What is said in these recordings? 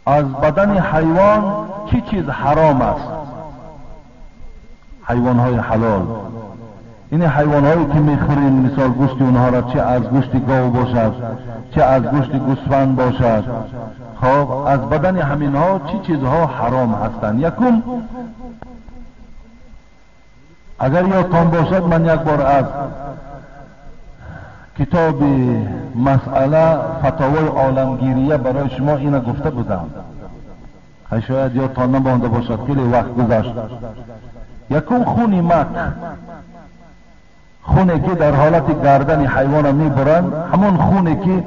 از بدن حیوان چی چیز حرام است؟ حیوانهای حلال. این حیوانهایی که میخوریم، مثال گوشت اونها را، چه از گوشت گاو باشد، چه از گوشت گوسفند باشد، خب از بدن همینها چی چیزها حرام هستند؟ یکم، اگر یادتان باشد من یک بار از کتاب مسئله فتاوای عالمگیریه برای شما اینو گفته بودم، شاید یادتان نمانده باشد، خیلی وقت گذشت. یکم خون مک، خونی که در حالت گردن حیوان میبرند، همون خونی که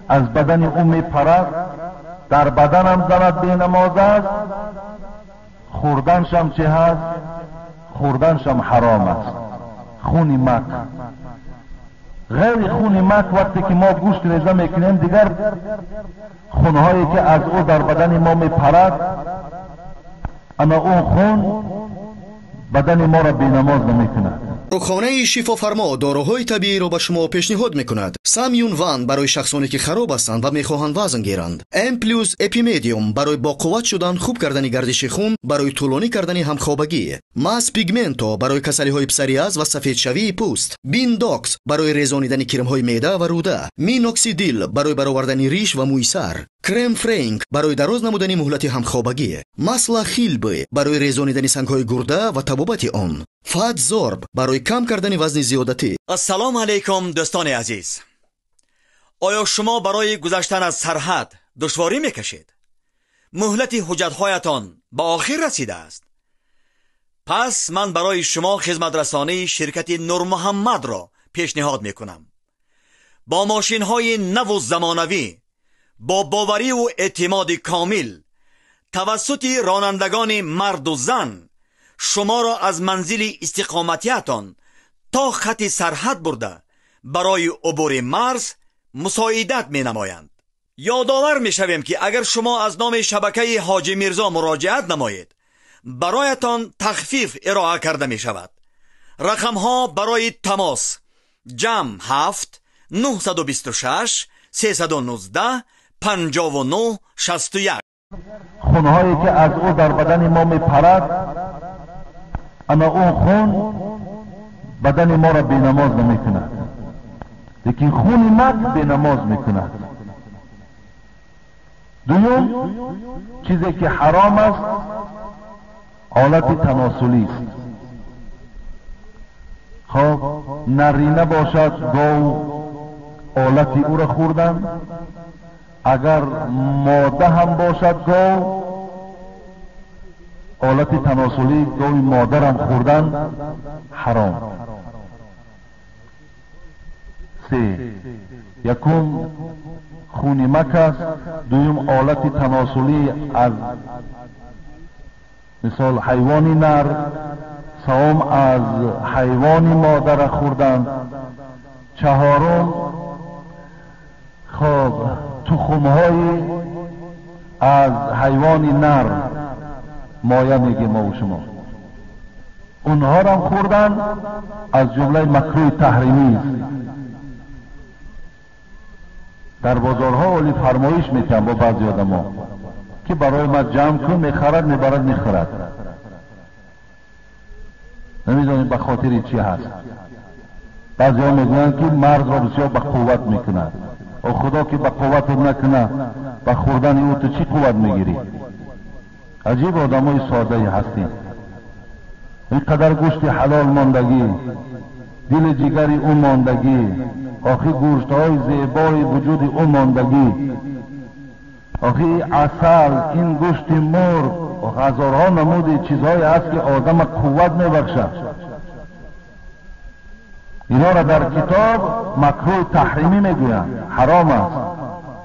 از بدن اون میپرد، در بدن هم زند به نماز است، خوردنش هم چه هست؟ خوردنش هم حرام است. خون مک. غیر خون مک وقتی که ما گوشت ریزه میکنیم، دیگر خونهایی که از او در بدن ما میپرد، اما اون خون بدن ما را بی‌نماز نمیکند. رخانه شفافرما داروهای طبیعی را به شما پیشنهاد میکند. سامیون وان برای شخصانی که خراب هستند و میخواهند وزن گیرند. ام پلوس اپیمدیوم برای با قوت شدن، خوب کردن گردش خون، برای طولانی کردن همخوابگی. ماس پیگمنتو برای کسلی های پسریاز و سفید شوی پوست. بین داکس برای ریزانیدن کرم های معده و روده. مینوکسیدیل برای برآوردن ریش و موی سر. کرم فرانک برای دراز نمودن مهلت همخوابگی. ماسلا خیلبی برای ریزانیدن سنگ‌های گرده و تبابت آن. فات زورب برای کم کردن وزن زیادتی. السلام علیکم دوستان عزیز. آیا شما برای گذشتن از سرحد دشواری میکشید؟ مهلت حجت‌هایتان به آخر رسیده است. پس من برای شما خدمت رسانی شرکت نور محمد را پیشنهاد میکنم. با ماشین‌های نو و زمانوی، با باوری و اعتماد کامل، توسط رانندگان مرد و زن، شما را از منزل استقامتیتان تا خط سرحد برده برای عبور مرز مساعدت می نمایند. یادآور می شویم که اگر شما از نام شبکه حاجی میرزا مراجعت نمایید، برایتان تخفیف ارائه کرده می شود. رقم ها برای تماس: جمع 7 926 319 59 61. خونهایی که از او در بدن ما می پرد، اما اون خون بدن ما را بی‌نماز نمیکند، لیکن خون مک بی‌نماز میکند. دوم چیزی که حرام است، آلت تناسلی است. خب نرینه باشد، گاو آلت او را خوردن، اگر ماده هم باشد گاو، آلت تناسلی گاوی مادر هم خوردن حرام. سه، یکم خون مک است. دویم آلت تناسلی از مثال حیوانی نر، سوم از حیوانی مادر خوردن. چهارم خب تخم‌های از حیوانی نر، مایه میگه ما و شما، اونها را خوردن، از جمله مکروه تحریمی است. در بازارها ولی فرمایش میکنم با بعضی آدم‌ها که برای ما جمع کن، میخرد میبرد میخورد، نمیدونیم به خاطر چی هست. بعضی ها میگویند که مرد را بسیار به قوت میکند. او خدا که به قوت نکنه، به خوردن او تو چی قوت میگیری؟ عجیب آدمای ساده هستیم. اینقدر گوشت حلال ماندگی، دل جگری اون ماندگی، آخی گوشت های زیبای وجود اون ماندگی، آخی عسل، این گوشت مرغ و هزارها نمود چیزهای هست که آدم قوت میبخشد. اینا را در کتاب مکروه تحریمی میگویند، حرام است.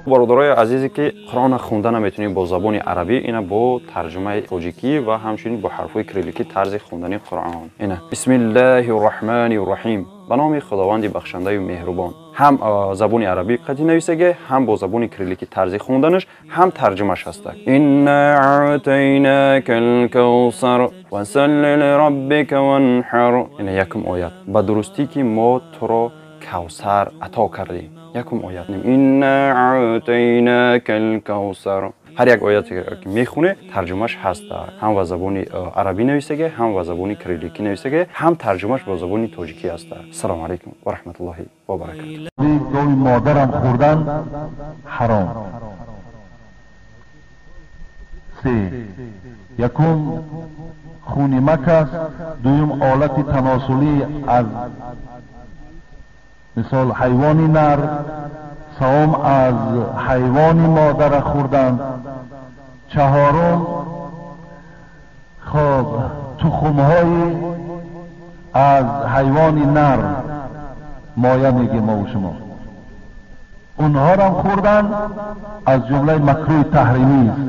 برادرای عزیزی که قرآن خونده نمیتونید با زبان عربی، اینا با ترجمه تاجیکی و همچنین با حرفای کریلیکی طرز خوندن قرآن. اینا بسم الله الرحمن الرحیم، به نام خداوند بخشنده و مهربان. هم زبان عربی قدی نویسه، هم با زبان کریلیکی طرز خوندنش، هم ترجمهش هست. انا اعطیناک الکوثر فصل لربک وانحر. اینا یکم آیت به درستی که ما تو را کوثر عطا کردیم. یکم آیت نیم انا اعطیناک الکوثر هر یک آیاتی که میخونه ترجمهش هست، هم به زبان عربی نوشته، هم به زبان کریلیکی نوشته، هم ترجمهش به زبان تاجیکی است. السلام علیکم و رحمت الله و برکاته. گوی مادرم خوردن حرام. 3. یکم خون مک است. دویم آلت تناسلی از مثال حیوانی نر. سوم از حیوانی مادر خوردن. 4 خب تخم‌های از حیوانی نر مایه میگیم ما و شما، اونها را خوردن از جمله مکروه تحریمی است.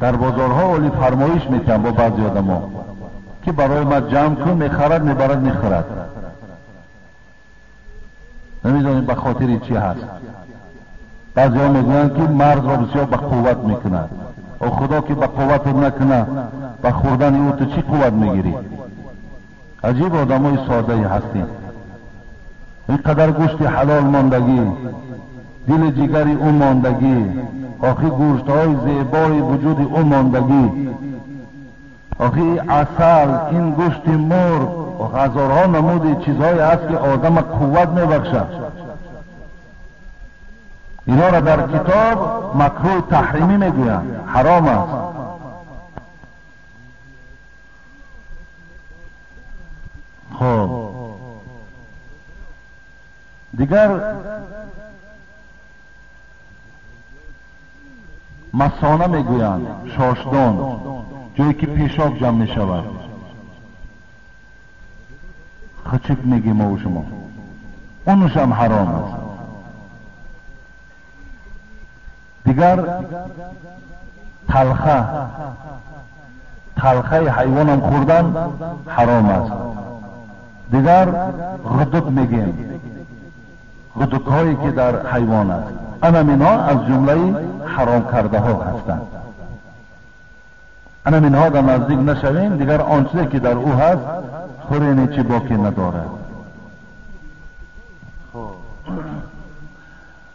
در بازارها ولی فرمایش میکنم با بعضی آدم‌ها که برای ما جمع کن، میخرد میبرد میخورد، نمیدونیم به خاطر چی هست. بعضی ها میگویند که مرد را بسیار به قوت میکند. او خدا که به قوت نکنه به خوردن او تو چی قوت میگیری؟ عجیب آدم های ساده هستیم. اینقدر گوشت حلال ماندگی، دل جگری او ماندگی، آخی گوشت های زیبای وجود او ماندگی، آخی عسل، این گوشت مرغ و هزارها نمود چیزهای هست که آدم قوت میبخشد. اینا را در کتاب مکروه تحریمی میگویند، حرام است. خب دیگر مسانه میگویند، شاشدان، جایی که پیشاب جمع میشود. خچک میگیم ما و شما، اونش هم حرام است. دیگر تلخه حیوان هم خوردن حرام است. دیگر غدک میگیم، غدک هایی که در حیوان است، اینها از جمله حرام کرده ها هستند. اینها در نزدیک نشویم. دیگر آنچه که در او هست خورینی چی باقی نداره.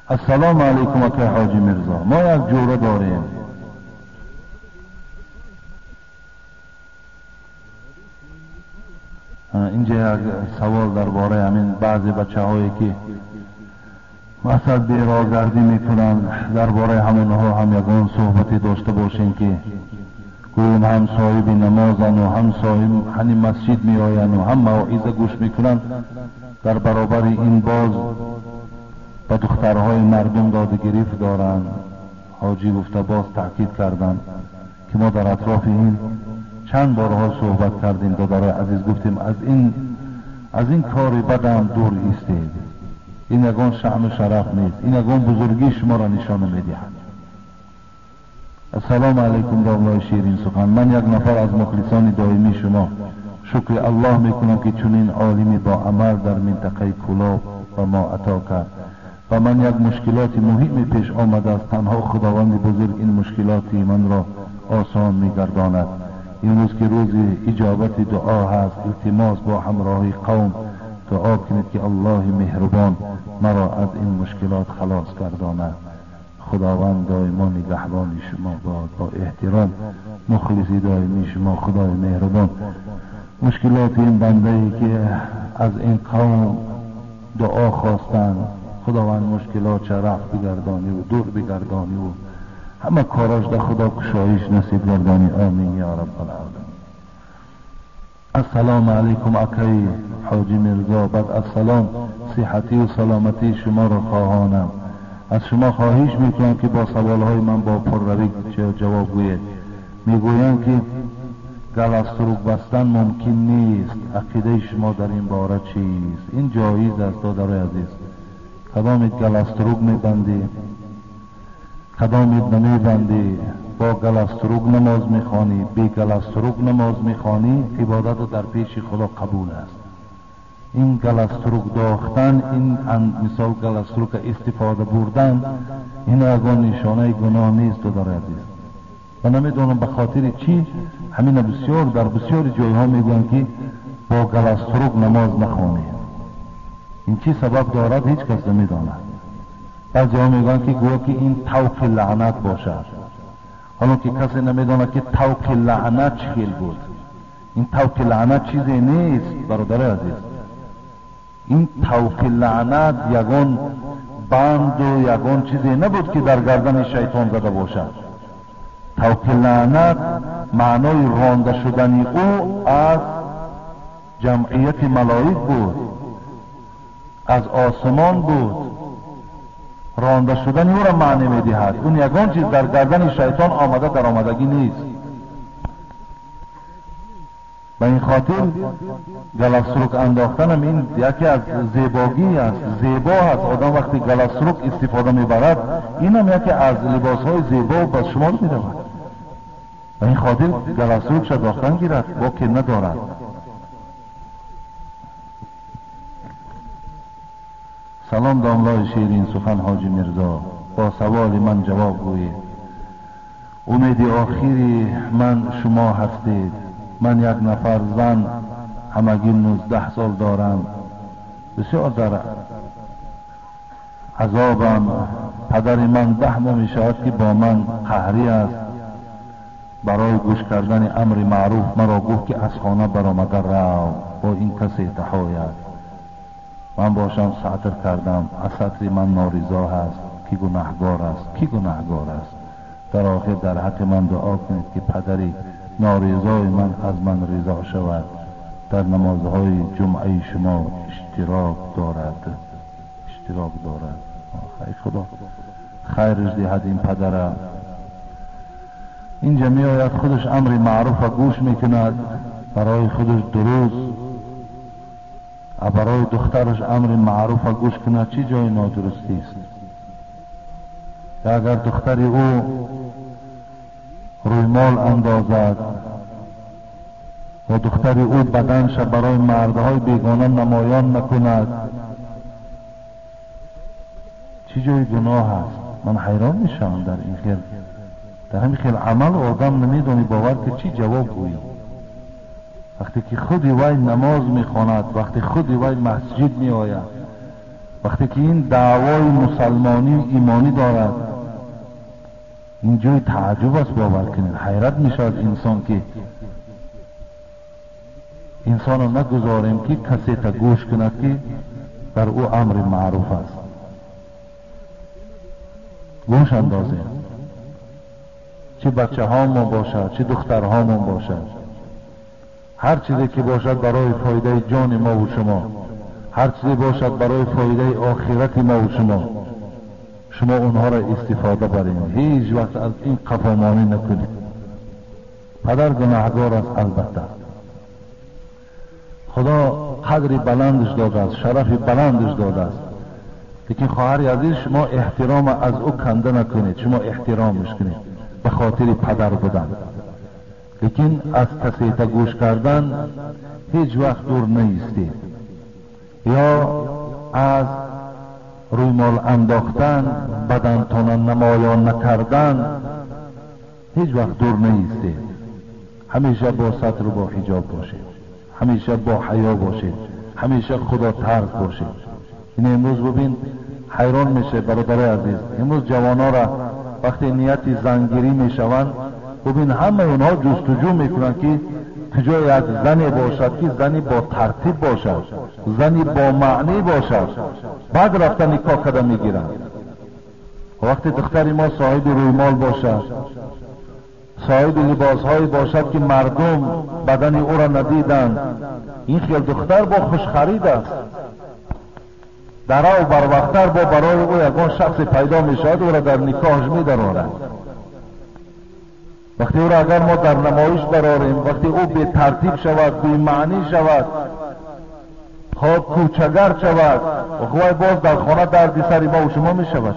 السلام علیکم اکای حاجی مرزا، ما یک جوره داریم. اینجا یک سوال درباره همین بعضی بچه هایی که مثلا بیراگردی میکنن، درباره همینها هم یکان صحبتی داشته باشیم که گویم هم صاحب نمازن و هم صاحب همین مسجد می آین و هم موعظه گوش میکنن. در برابر این باز به دخترهای مردم داده گریفت دارن. حاجی گفته باز تاکید کردن که ما در اطراف این چند بارها صحبت کردیم. دادرای عزیز گفتیم از این کاری بدم دور ایستید. این یگان شأن و شرف نیست، این یگان بزرگی شما را نشان میدهد. السلام علیکم داملای شیرین سخن. من یک نفر از مخلصان دائمی شما شکر الله میکنم که چنین عالمی با عمل در منطقه کلاب و ما عطا کرد و من یک مشکلات مهمی پیش آمده است. تنها خداوند بزرگ این مشکلاتی من را آسان میگرداند. این روز که روز اجابت دعا هست، التماس با همراهی قوم دعا کنید که الله مهربان مرا از این مشکلات خلاص گرداند. خداوند دائما نگهبان شما با احترام مخلصی دائمی شما. خدای مهربان مشکلات این بنده ای که از این قوم دعا خواستند، خداوند مشکلات چه رفت بگردانی و دور بگردانی و همه کاراش در خدا کشایش نصیب گردانی. آمین یا رب العالمین. السلام علیکم اکای حاجی مرزا. بعد السلام، صحتی و سلامتی شما را خواهانم. از شما خواهش میکنم که با سوالهای من با پرروی جواب گویید. میگویند که گلستروک بستن ممکن نیست، عقیده شما در این باره چیست؟ این جایز است دادرای عزیز. کدامید گلستروک میبندی، کدامید نمیبندی؟ با گلستروک نماز میخوانی، بی گلستروک نماز میخوانی، عبادت در پیش خدا قبول است. این گلستروک داختن، این مثال گلستروک استفاده بردن، این یگان نشانه گناه نیست دادرای عزیز. و نمیدونم به خاطر چی همین بسیار در بسیار جایها میگن که با گلستروک نماز نخوانی. این چی سبب دارد هیچ کس نمیداند. بعضی ها میگن که گویا که این طوق لعنت باشد، حالا که کسی نمیدونه که طوق لعنت چی بود. این طوق لعنت چیزی نیست برادر عزیز. این طوق لعنت یگان بند و یگان چیزی نبود که در گردن شیطان زده باشد. طوق لعنت معنای رانده شدن او از جمعیت ملائک بود، از آسمان بود. رانده شدن او را معنی میدهد. اون یگان چیز در گردن شیطان آمده در آمدگی نیست. به این خاطر گلسرک انداختن این یکی از زیباگی است. زیبا است. آدم وقتی گلسرک استفاده میبرد این هم یکی از لباس های زیبا به شمار میرود. به این خاطر گلسرک شداختن گیرد با که ندارد. سلام داملای شیرین سخن حاجی مرزا، با سوال من جواب گویید. امید آخری من شما هستید. من یک نفر زن همگی 19 سال دارم. بسیار در عذابم. پدر من 10 ماه می شود که با من قهری است. برای گوش کردن امر معروف مرا گفت که از خانه برآمده رو با این کسی تحاید. من باشم سطر کردم. از سطر من نارضا هست. کی گناهگار است؟ کی گناهگار است؟ در آخر در حق من دعا کنید که پدری نارضای من از من رضا شود. در نمازهای جمعه شما اشتراک دارد. خیر خدا خیرش دهد این پدرم. اینجا می آید خودش امر معروف گوش میکند برای خودش درست، برای دخترش امر معروف گوش کند چی جای نادرستی است؟ اگر دختری او روی مال اندازد و دختری او بدنش برای مردهای بیگانه نمایان نکند چی جای گناه است؟ من حیران میشم در این خیل. در همین خیل عمل آدم نمیدونی باور که چی جواب گویی. وقتی که خودی وی نماز میخواند، وقتی خودی وی مسجد می آید، وقتی که این دعوای مسلمانی ایمانی دارد، این جای تعجب است. باور کنید حیرت میشود انسان که انسان رو نگذاریم که کسی تا گوش کند که بر او امر معروف است. گوش اندازیم. چه بچه هامون باشد، چه دختر هامون باشد، هر چیزی که باشد برای فایده جان ما و شما، هر چیزی باشد برای فایده آخرت ما و شما اونها را استفاده برید. هیچ وقت از این قفامانی نکنید. پدر گناهگار است البته. خدا قدری بلندش داده است، شرف بلندش داده است. لیکن خواهر عزیز شما احترام از او کنده نکنید. شما احترامش کنید به خاطر پدر بودن. لیکن از کسی تا گوش کردن هیچ وقت دور نیستید. یا از روی مال انداختن، بدنتان نمایان نکردن هیچ وقت دور نیستید. همیشه با ستر و با حجاب باشید. همیشه با حیا باشید. همیشه خدا ترس باشید. این امروز ببین حیران میشه برادر عزیز. امروز جوانا را وقتی نیتی زنگیری میشوند ببین همه اونها جستجو میکنن که کجا یک زنی باشد که زنی با ترتیب باشد، زنی با معنی باشد، بعد رفتن نکاح کده میگیرن. وقتی دختری ما صاحب روی مال باشد، صاحب لباسهایی باشد که مردم بدن او را ندیدن، این خیل دختر با خوش خرید است. در او بر وقتر با برای او یکان شخص پیدا میشود او را در نکاحش میدرارد. وقتی او را اگر ما در نمایش براریم، وقتی او بی ترتیب شود، بی معنی شود، خود کوچگر شود، و خواهی باز در خانه دردی سری ما و شما می شود.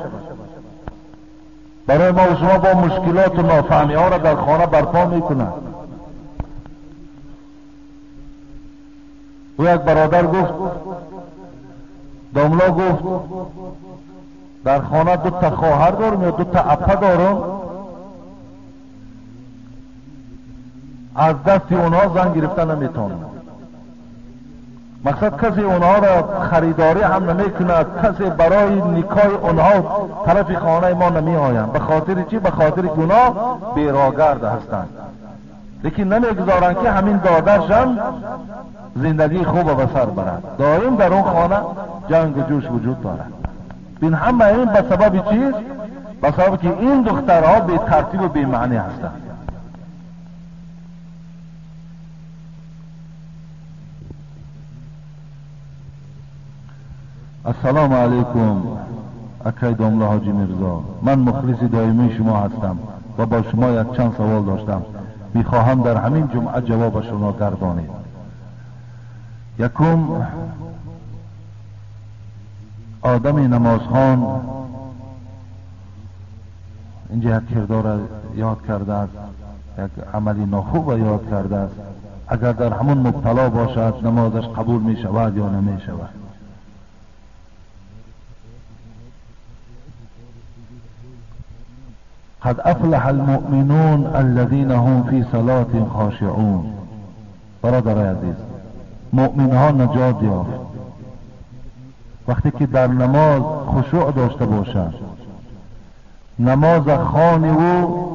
برای ما و شما با مشکلات و نافهمی ها را در خانه برپا می کند. او یک برادر گفت، داملا گفت در خانه 2 تا خواهر دارم یا 2 تا اپه دارم، از دستی اونها زن گرفتن نمیتونم. مقصد کسی اونها را خریداری هم نمی کند، کسی برای نکاح اونها طرف خانه ما نمی آیند. به خاطر چی؟ به خاطر گناه بیراگرد هستند، لیکن نمیگذارند که همین دادرشان زندگی خوب به سر برد. دائم در اون خانه جنگ و جوش وجود دارد. بین همه این به سبب چیز؟ به سبب که این دخترها بی ترتیب و بی معنی هستند. السلام علیکم اکای دامله حاجی میرزا، من مخلص دائمی شما هستم و با شما یک چند سوال داشتم، میخواهم در همین جمعه جواب شما گردانید. یکم، آدم نمازخوان اینجا یک کردار یاد کرده است، یک عملی ناخوب یاد کرده است. اگر در همون مبتلا باشد نمازش قبول می شود یا نمی شود؟ قد افلح المؤمنون الذين هم في صلاتهم خاشعون. برادر عزیز، مؤمن ها نجات یافت وقتی که در نماز خشوع داشته باشد، نماز خوانی او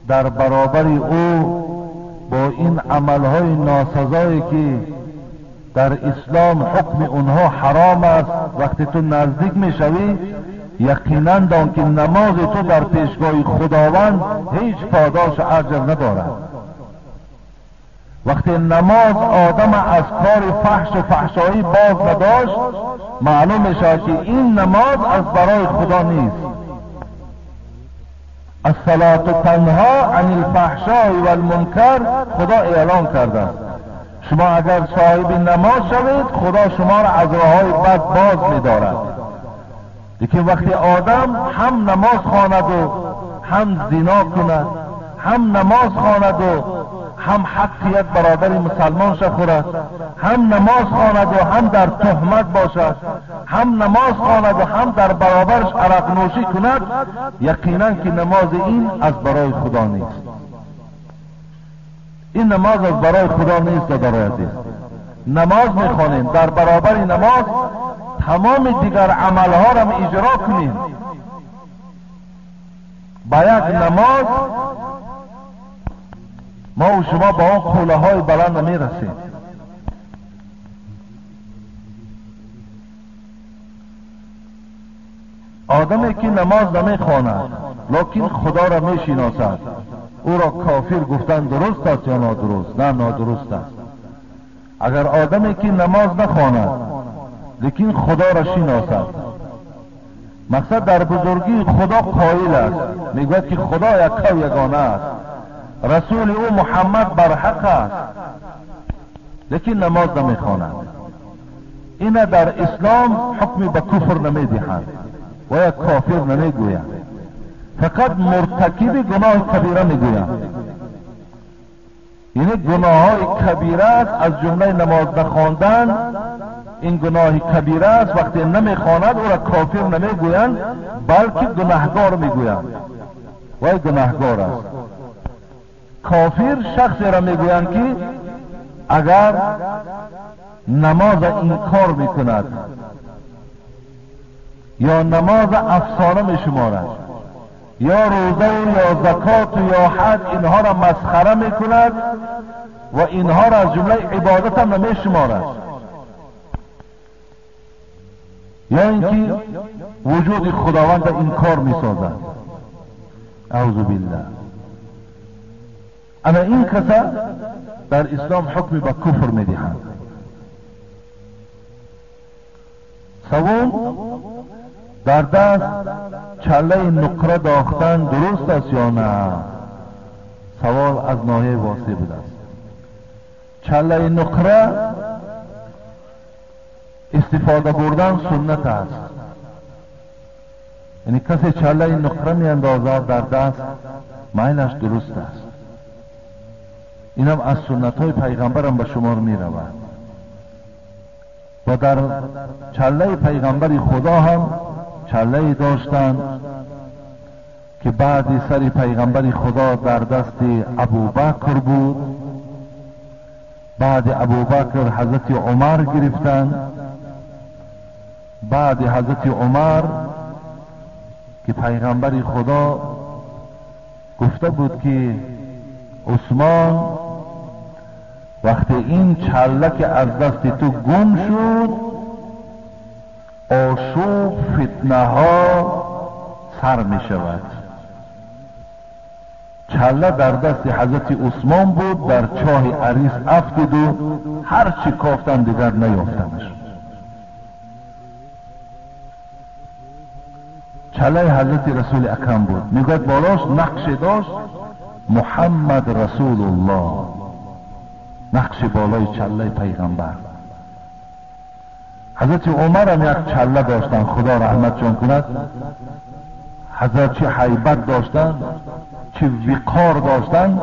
در برابر او با این عملهای ناسزایی که در اسلام حکم اونها حرام است، وقتی تو نزدیک میشوی یقینا دان که نماز تو در پیشگاه خداوند هیچ پاداش و اجر ندارد. وقتی نماز آدم از کار فحش و فحشایی باز نداشت، معلوم میشه که این نماز از برای خدا نیست. الصلاة تنها عن الفحشاء والمنکر، خدا اعلان کرده شما اگر صاحب نماز شوید خدا شما را از راههای بد باز می‌دارد. لیکن وقتی آدم هم نماز خواند و هم زنا کند، هم نماز خواند و هم حق یک برادر مسلمان شخورد، هم نماز خواند و هم در تهمت باشد، هم نماز خواند و هم در برابرش عرق نوشی کند، یقینا که نماز این از برای خدا نیست. این نماز از برای خدا نیست. در عزیز، نماز میخوانیم، در برابر نماز تمام دیگر عملها را اجرا کنیم. با یک نماز ما و شما با اون قوله های بلند نمیرسیم. آدمی که نماز نمیخواند لیکن خدا را میشناسد، او را کافر گفتن درست است یا نادرست؟ نه، نادرست است. اگر آدمی که نماز نخواند لیکن خدا را شناسد، مقصد در بزرگی خدا قائل است، میگوید که خدا یک و یگانه است، رسول او محمد برحق است، لیکن نماز نمیخواند، این در اسلام حکم به کفر نمیدهند و یک کافر نمیگویند، فقط مرتکب گناه کبیره میگویند. یعنی گناه های کبیره است، از جمله نماز نخواندن این گناه کبیره است. وقتی نمیخواند او را کافر نمیگویند بلکه گناهگار میگویند و گناهگار است. کافر شخصی را میگویند که اگر نماز انکار میکند یا نماز افسانه میشمارد یا روزه یا زکات یا حج اینها را مسخره میکند و اینها را از جمله عبادت هم نمیشمارد، یا اینکه وجود خداوند را انکار میسازد. اعوذ بالله. اما این کسا در اسلام حکم به کفر میدهند. سوم، در دست چله نقره داختن درست است یا نه؟ سوال از ناحیه واسطه بود است. چله نقره استفاده بردن سنت است. یعنی کسی چله نقره می اندازد در دست، میلش درست است. اینم از سنت های پیغمبرم به شمار می رود و در چله پیغمبر خدا هم چله داشتند که بعد سر پیغمبر خدا در دست ابوبکر بود، بعد ابوبکر حضرت عمر گرفتن. بعد حضرت عمر که پیغمبر خدا گفته بود که عثمان وقتی این چله که از دست تو گم شد آشوب فتنه ها سر می شود. چله در دست حضرت عثمان بود، در چاه عریس افتید و هر چی کافتن دیگر نیافتنش. چله حضرت رسول اکرم بود، میگوید بالاش نقش داشت محمد رسول الله، نقش بالای چله پیغمبر. حضرت عمر هم یک چله داشتن، خدا رحمتشون کند. حضرت چه حیبت داشتن، چه وقار داشتن.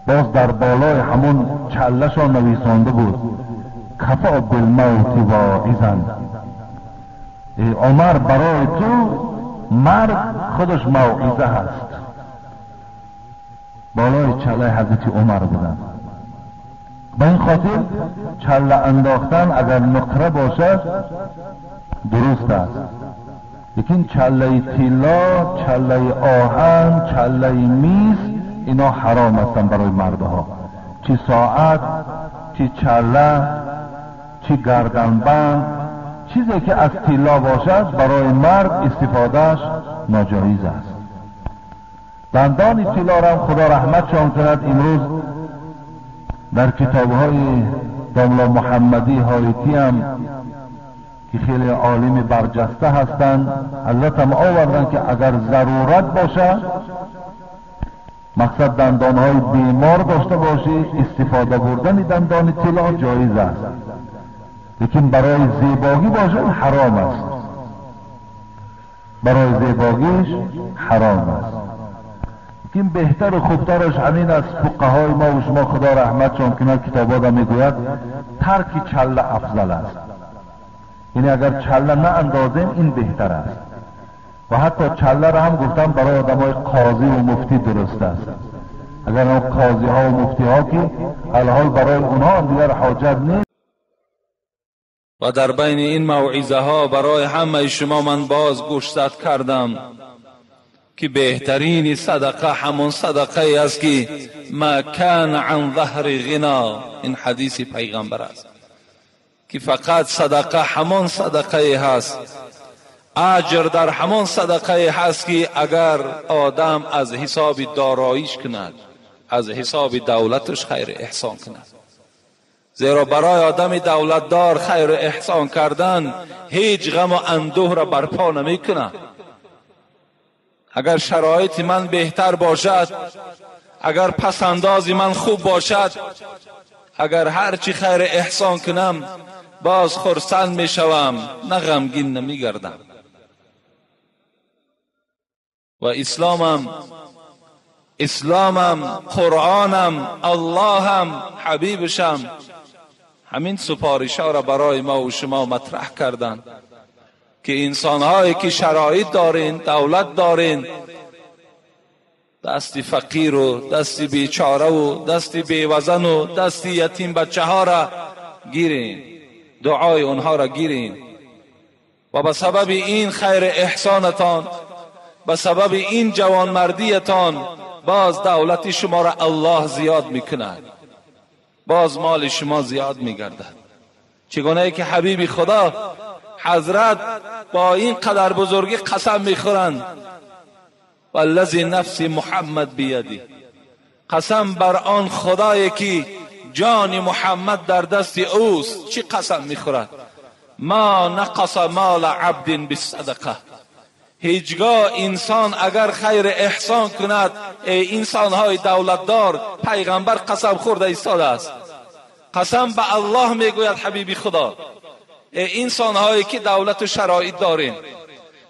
باز در بالای همون چله شان نویسانده بود کفا بالموت واعظا، ای عمر برای تو مرگ خودش موعظه هست. بالای چله حضرت عمر بودن. به این خاطر چله انداختن اگر نقره باشد درست است، لیکن چله طلا، چله آهن، چله میز اینا حرام هستن برای مردها. چی ساعت، چی چله، چی گردنبند، چیزی که از طلا باشد برای مرد استفادهش ناجایز است. دندان طلا را هم خدا رحمتشان کند. امروز در کتاب‌های داملا محمدی هایتی هم که خیلی عالم برجسته هستند، حضرت هم آوردن که اگر ضرورت باشه، مقصد دندان‌های بیمار داشته باشی، استفاده بردن دندان طلا جایز است، لیکن برای زیبایی باشه حرام است. برای زیباییش حرام است. لیکن بهتر و خوبترش همین است. فقهای ما و شما خدا رحمتشان کنه کتابات هم میگوید ترک چله افضل است. یعنی اگر چله نه اندازیم این بهتر است. و حتی چله را هم گفتم برای آدمای قاضی و مفتی درست است. اگر اون قاضی ها و مفتی ها که الحال برای اونها دیگر حاجت نیست. و در بین این موعظه ها برای همه شما من باز گوشزد کردم که بهترین صدقه همون صدقه است که ما کان عن ظهر غنا. این حدیث پیغمبر است که فقط صدقه همون صدقه هست، اجر در همون صدقه هست که اگر آدم از حساب داراییش کند، از حساب دولتش خیر احسان کند. زیرا برای آدم دولتدار خیر احسان کردن هیچ غم و اندوه را برپا نمی کند. اگر شرایط من بهتر باشد، اگر پسنداز من خوب باشد، اگر هرچی خیر احسان کنم باز خرسند می شوم، نه غمگین نمی گردم. و اسلامم، قرآنم، اللهم، حبیبشم همین سپارش ها را برای ما و شما مطرح کردند که انسان هایی که شرایط دارین، دولت دارین، دست فقیر و دست بیچاره و دست بیوزن و دست یتیم بچه ها را گیرین، دعای اونها را گیرین و به سبب این خیر احسانتان، به سبب این جوانمردیتان باز دولت شما را الله زیاد میکند، باز مال شما زیاد میگردد. چگونه که حبیب خدا حضرت با این قدر بزرگی قسم میخورند والذی نفس محمد بیدی، قسم بر آن خدایی که جان محمد در دست اوست. چی قسم میخورد؟ ما نقص مال عبد بالصدقه. هیچگاه انسان اگر خیر احسان کند، ای انسان های دولتدار، پیغمبر قسم خورده ایستاده است، قسم به الله میگوید حبیب خدا، ای انسان هایی که دولت و شرایط دارین،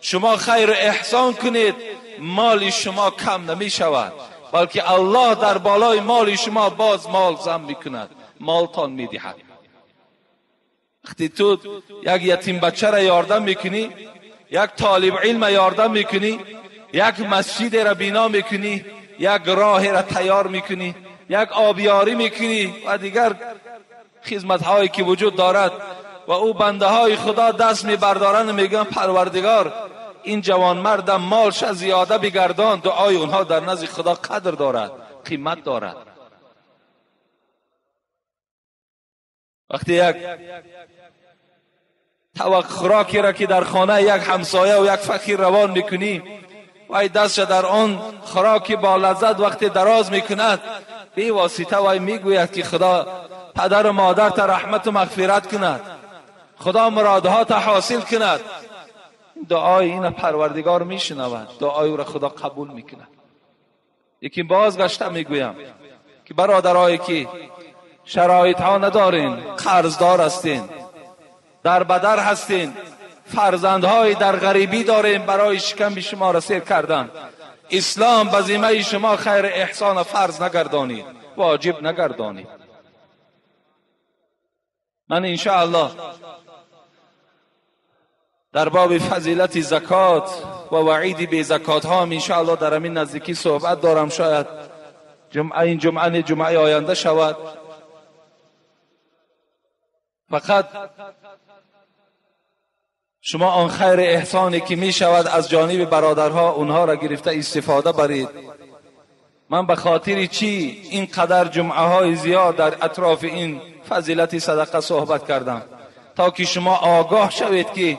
شما خیر احسان کنید مال شما کم نمی شود، بلکه الله در بالای مال شما باز مال زم میکند، مالتان میدهد. وقتی تو یک یتیم بچه را یاردم میکنی، یک طالب علم یاردم میکنی، یک مسجد را بنا میکنی، یک راه را تیار میکنی، یک آبیاری میکنی و دیگر خدمت‌هایی که وجود دارد و او بنده های خدا دست میبردارن و میگن پروردگار این جوان مردم مالش زیاده بگردان، دعای اونها در نزد خدا قدر دارد، قیمت دارد. وقتی یک طبق خوراکی را که در خانه یک همسایه و یک فقیر روان میکنی وی دستش در آن خوراکی با لذت وقتی دراز میکند، به واسطه وی میگوید که خدا پدر و مادر تا رحمت و مغفرت کند، خدا مرادها تا حاصل کند. دعای این پروردگار میشنود، دعای او را خدا قبول میکند. یکی بازگشته میگویم که برادرایی که شرایط ها ندارین، قرضدار هستین، در بدر هستین، فرزندهای در غریبی دارین، برای شکم به شما رسید کردن، اسلام به ذمه شما خیر احسان فرض نگردانید، واجب نگردانید. من انشاءالله در باب فضیلت زکات و وعید بی زکات ها انشاءالله در همین نزدیکی صحبت دارم. شاید این جمعه آینده شود. فقط شما آن خیر احسانی که می شود از جانب برادرها اونها را گرفته استفاده برید. من به خاطر چی اینقدر جمعه های زیاد در اطراف این فضیلت صدقه صحبت کردم؟ تا که شما آگاه شوید که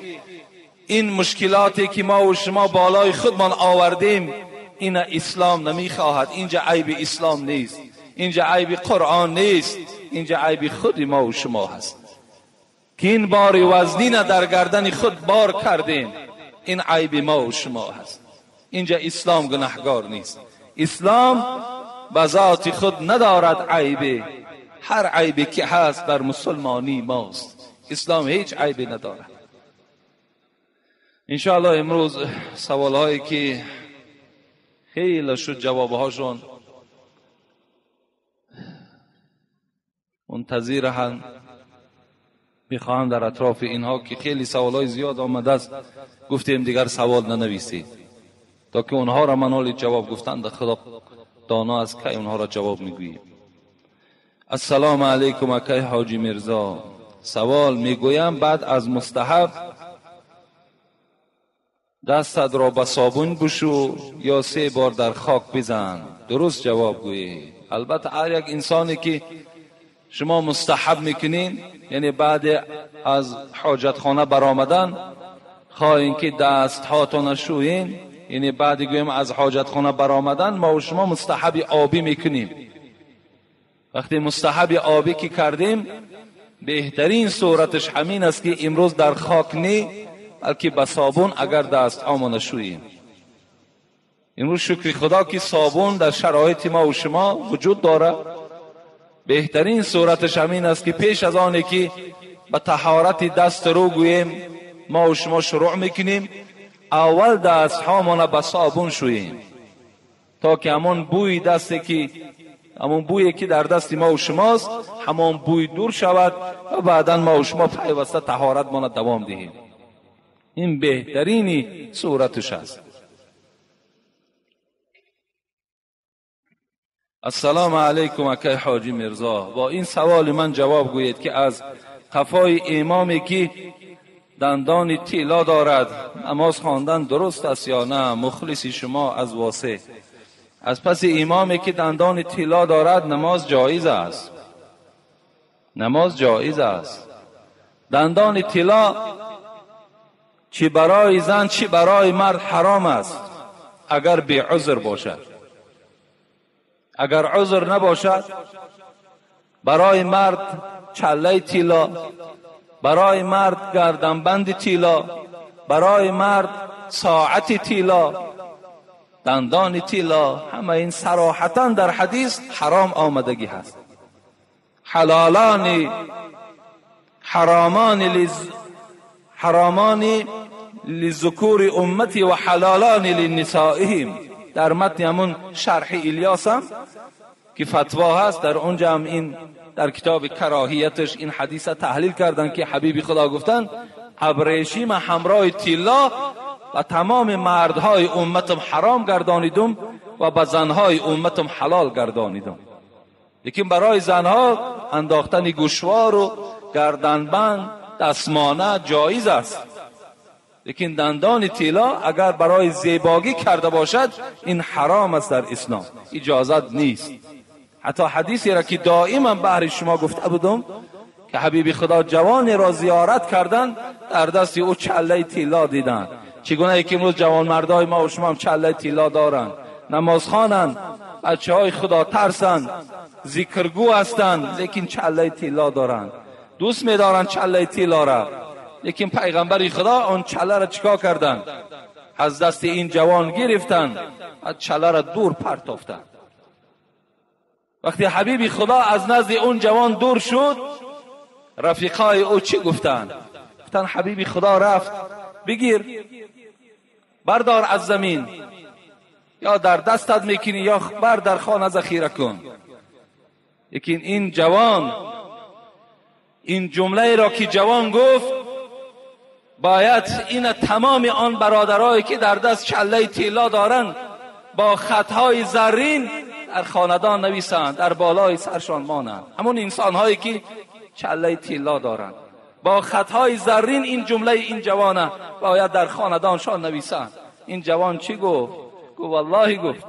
این مشکلاتی که ما و شما بالای خودمان آوردیم این اسلام نمیخواهد. اینجا عیب اسلام نیست، اینجا عیب قرآن نیست، اینجا عیب خود ما و شما هست که این بار وزنین در گردن خود بار کردیم. این عیب ما و شما هست. اینجا اسلام گناهگار نیست. اسلام به ذات خود ندارد عیب. هر عیبی که هست در مسلمانی ماست. اسلام هیچ عیبی ندارد. انشاءالله امروز سوال هایی که خیلی شد جواب هاشون منتظرند، میخواهم در اطراف اینها که خیلی سوال های زیاد آمده است گفتیم دیگر سوال ننویسید تا که اونها را منال جواب گفتند. خدا دانا است که اونها را جواب میگوییم. السلام علیکم اکای حاجی مرزا. سوال میگویم بعد از مستحب دستت را به صابون بشو یا 3 بار در خاک بزن؟ درست جواب گویی. البته هر یک انسانی که شما مستحب میکنین، یعنی بعد از حاجت خانه برآمدن خواهین که دست هاتون شوین، یعنی بعد گویم از حاجت خانه برآمدن ما و شما مستحب آبی میکنیم. وقتی مستحب آبی که کردیم بهترین صورتش همین است که امروز در خاک نی بلکه به صابون اگر دست هامون نشوییم. امروز شکر خدا که صابون در شرایط ما و شما وجود داره. بهترین صورتش همین است که پیش از آنی که به طهارت دست رو گوییم ما و شما شروع میکنیم، اول دست هامون به صابون شوییم تا که همون بوی دستی که همون بویی که در دست ما و شماست همون بوی دور شود و بعدا ما و شما پیوسته طهارت ما دوام دهیم. این بهترینی صورتش است. السلام علیکم اکای حاجی مرزا. با این سوال من جواب گویید که از قفای امامی که دندان طلا دارد نماز خواندن درست است یا نه؟ مخلصی شما از واسه. از پس امامی که دندان طلا دارد نماز جایز است. نماز جایز است. دندان طلا چی برای زن چی برای مرد حرام است اگر بی عذر باشد. اگر عذر نباشد برای مرد چله طلا، برای مرد گردنبند طلا، برای مرد ساعت طلا، دندان طلا، همه این صراحتا در حدیث حرام آمدگی هست. حرامان لذکور امتی و حلالان لنسائهم. در متن همون شرح الیاس هم که فتوا هست در اونجا هم این در کتاب کراهیتش این حدیث تحلیل کردن که حبیب خدا گفتن ابریشم همراه طلا و تمام مردهای امتم حرام گردانیدم و به زنهای امتم حلال گردانیدم. لیکن برای زنها انداختن گوشوار و گردنبند دستمانه جایز است، لیکن دندان طلا اگر برای زیبایی کرده باشد این حرام است، در اسلام اجازت نیست. حتی حدیثی را که دائما بهر شما گفته بودم که حبیب خدا جوانی را زیارت کردن، در دست او چله طلا دیدن. چگونه که امروز جوان مردای ما و شما هم چله طلا دارن، نماز خوانند، بچه های خدا ترسند، ذکرگو هستند، لیکن چله طلا دارند، دوست می‌دارن چله طلا را. لیکن پیغمبر خدا آن چله را چیکار کردند؟ از دست این جوان گرفتند و چله را دور پرتافتند. وقتی حبیب خدا از نزد اون جوان دور شد، رفیقای او چی گفتند؟ گفتند حبیب خدا رفت، بگیر بردار از زمین، یا در دستت میکنی یا بر در خانه ذخیره کن. لیکن این جوان این جمله را که جوان گفت، باید این تمام آن برادرایی که در دست چله طلا دارند با خطهای زرین در خاندان نویسند، در بالای سرشان مانند. همون انسان‌هایی که چله طلا دارند با خطهای زرین این جمله این جوانه باید در خاندانشان نویسند. این جوان چی گفت؟ گفت والله، گفت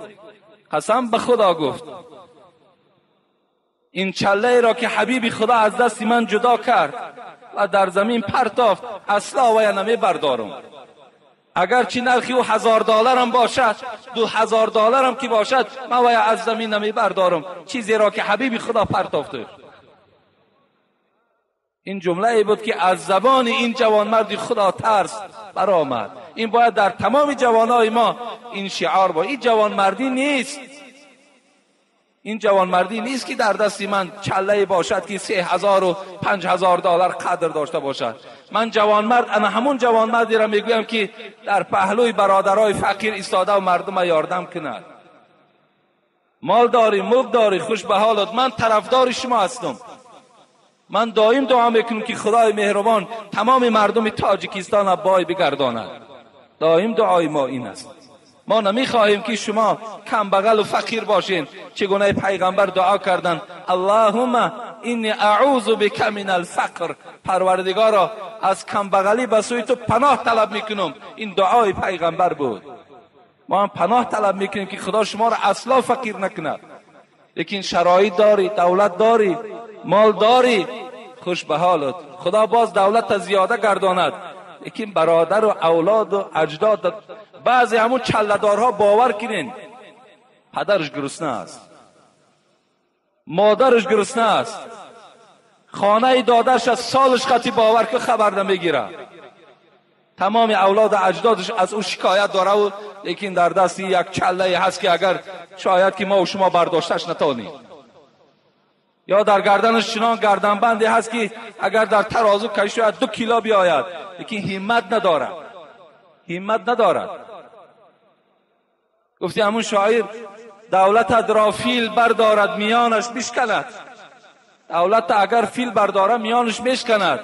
قسم به خدا، گفت این چله را که حبیب خدا از دست من جدا کرد و در زمین پرتافت، اصلا وی نمی بردارم. اگر چی نرخی او $1000 هم باشد، $2000 هم که باشد، من وی از زمین نمی بردارم، چیزی را که حبیب خدا پرتافته. این جمله ای بود که از زبان این جوانمرد خدا ترس برآمد. این باید در تمام جوانای ما این شعار باید. این جوانمردی نیست، این جوانمردی نیست که در دستی من چله باشد که $3000 و $5000 قدر داشته باشد. من جوانمرد، انا همون جوانمردی را میگویم که در پهلوی برادرای فقیر ایستاده و مردم یاردم کند. مال داری، ملک داری، خوش به حالت، من طرفدار شما هستم. من دائم دعا میکنم که خدای مهربان تمام مردم تاجیکستان بای بگرداند. دائم دعای ما این است. ما نمیخواهیم که شما کم بغل و فقیر باشین. چگونه پیغمبر دعا کردند؟ اللهم انی اعوذ بک من الفقر. پروردگارا از کم بغلی به سوی تو پناه طلب میکنم. این دعای پیغمبر بود. ما هم پناه طلب میکنیم که خدا شما را اصلا فقیر نکند. لیکن شرایط داری، دولت داری، مال داری، خوش به حالت، خدا باز دولت زیاده گرداند. لیکن برادر و اولاد و اجداد، بعضی همون چله‌دارها باور کنین پدرش گرسنه است، مادرش گرسنه است، خانه دادرش از سالش خطی باور که خبر نمیگیره، تمام اولاد و اجدادش از او شکایت داره و لیکن در دستی یک چله هست که اگر شاید که ما و شما برداشتش نتونیم، یا در گردنش چنان گردنبندی هست که اگر در ترازو کشی شاید 2 کیلو بیاید، لیکن همت ندارد، همت ندارد. گفتی همون شاعر دولت را فیل بردارد میانش بشکند. دولت اگر فیل برداره میانش بشکند،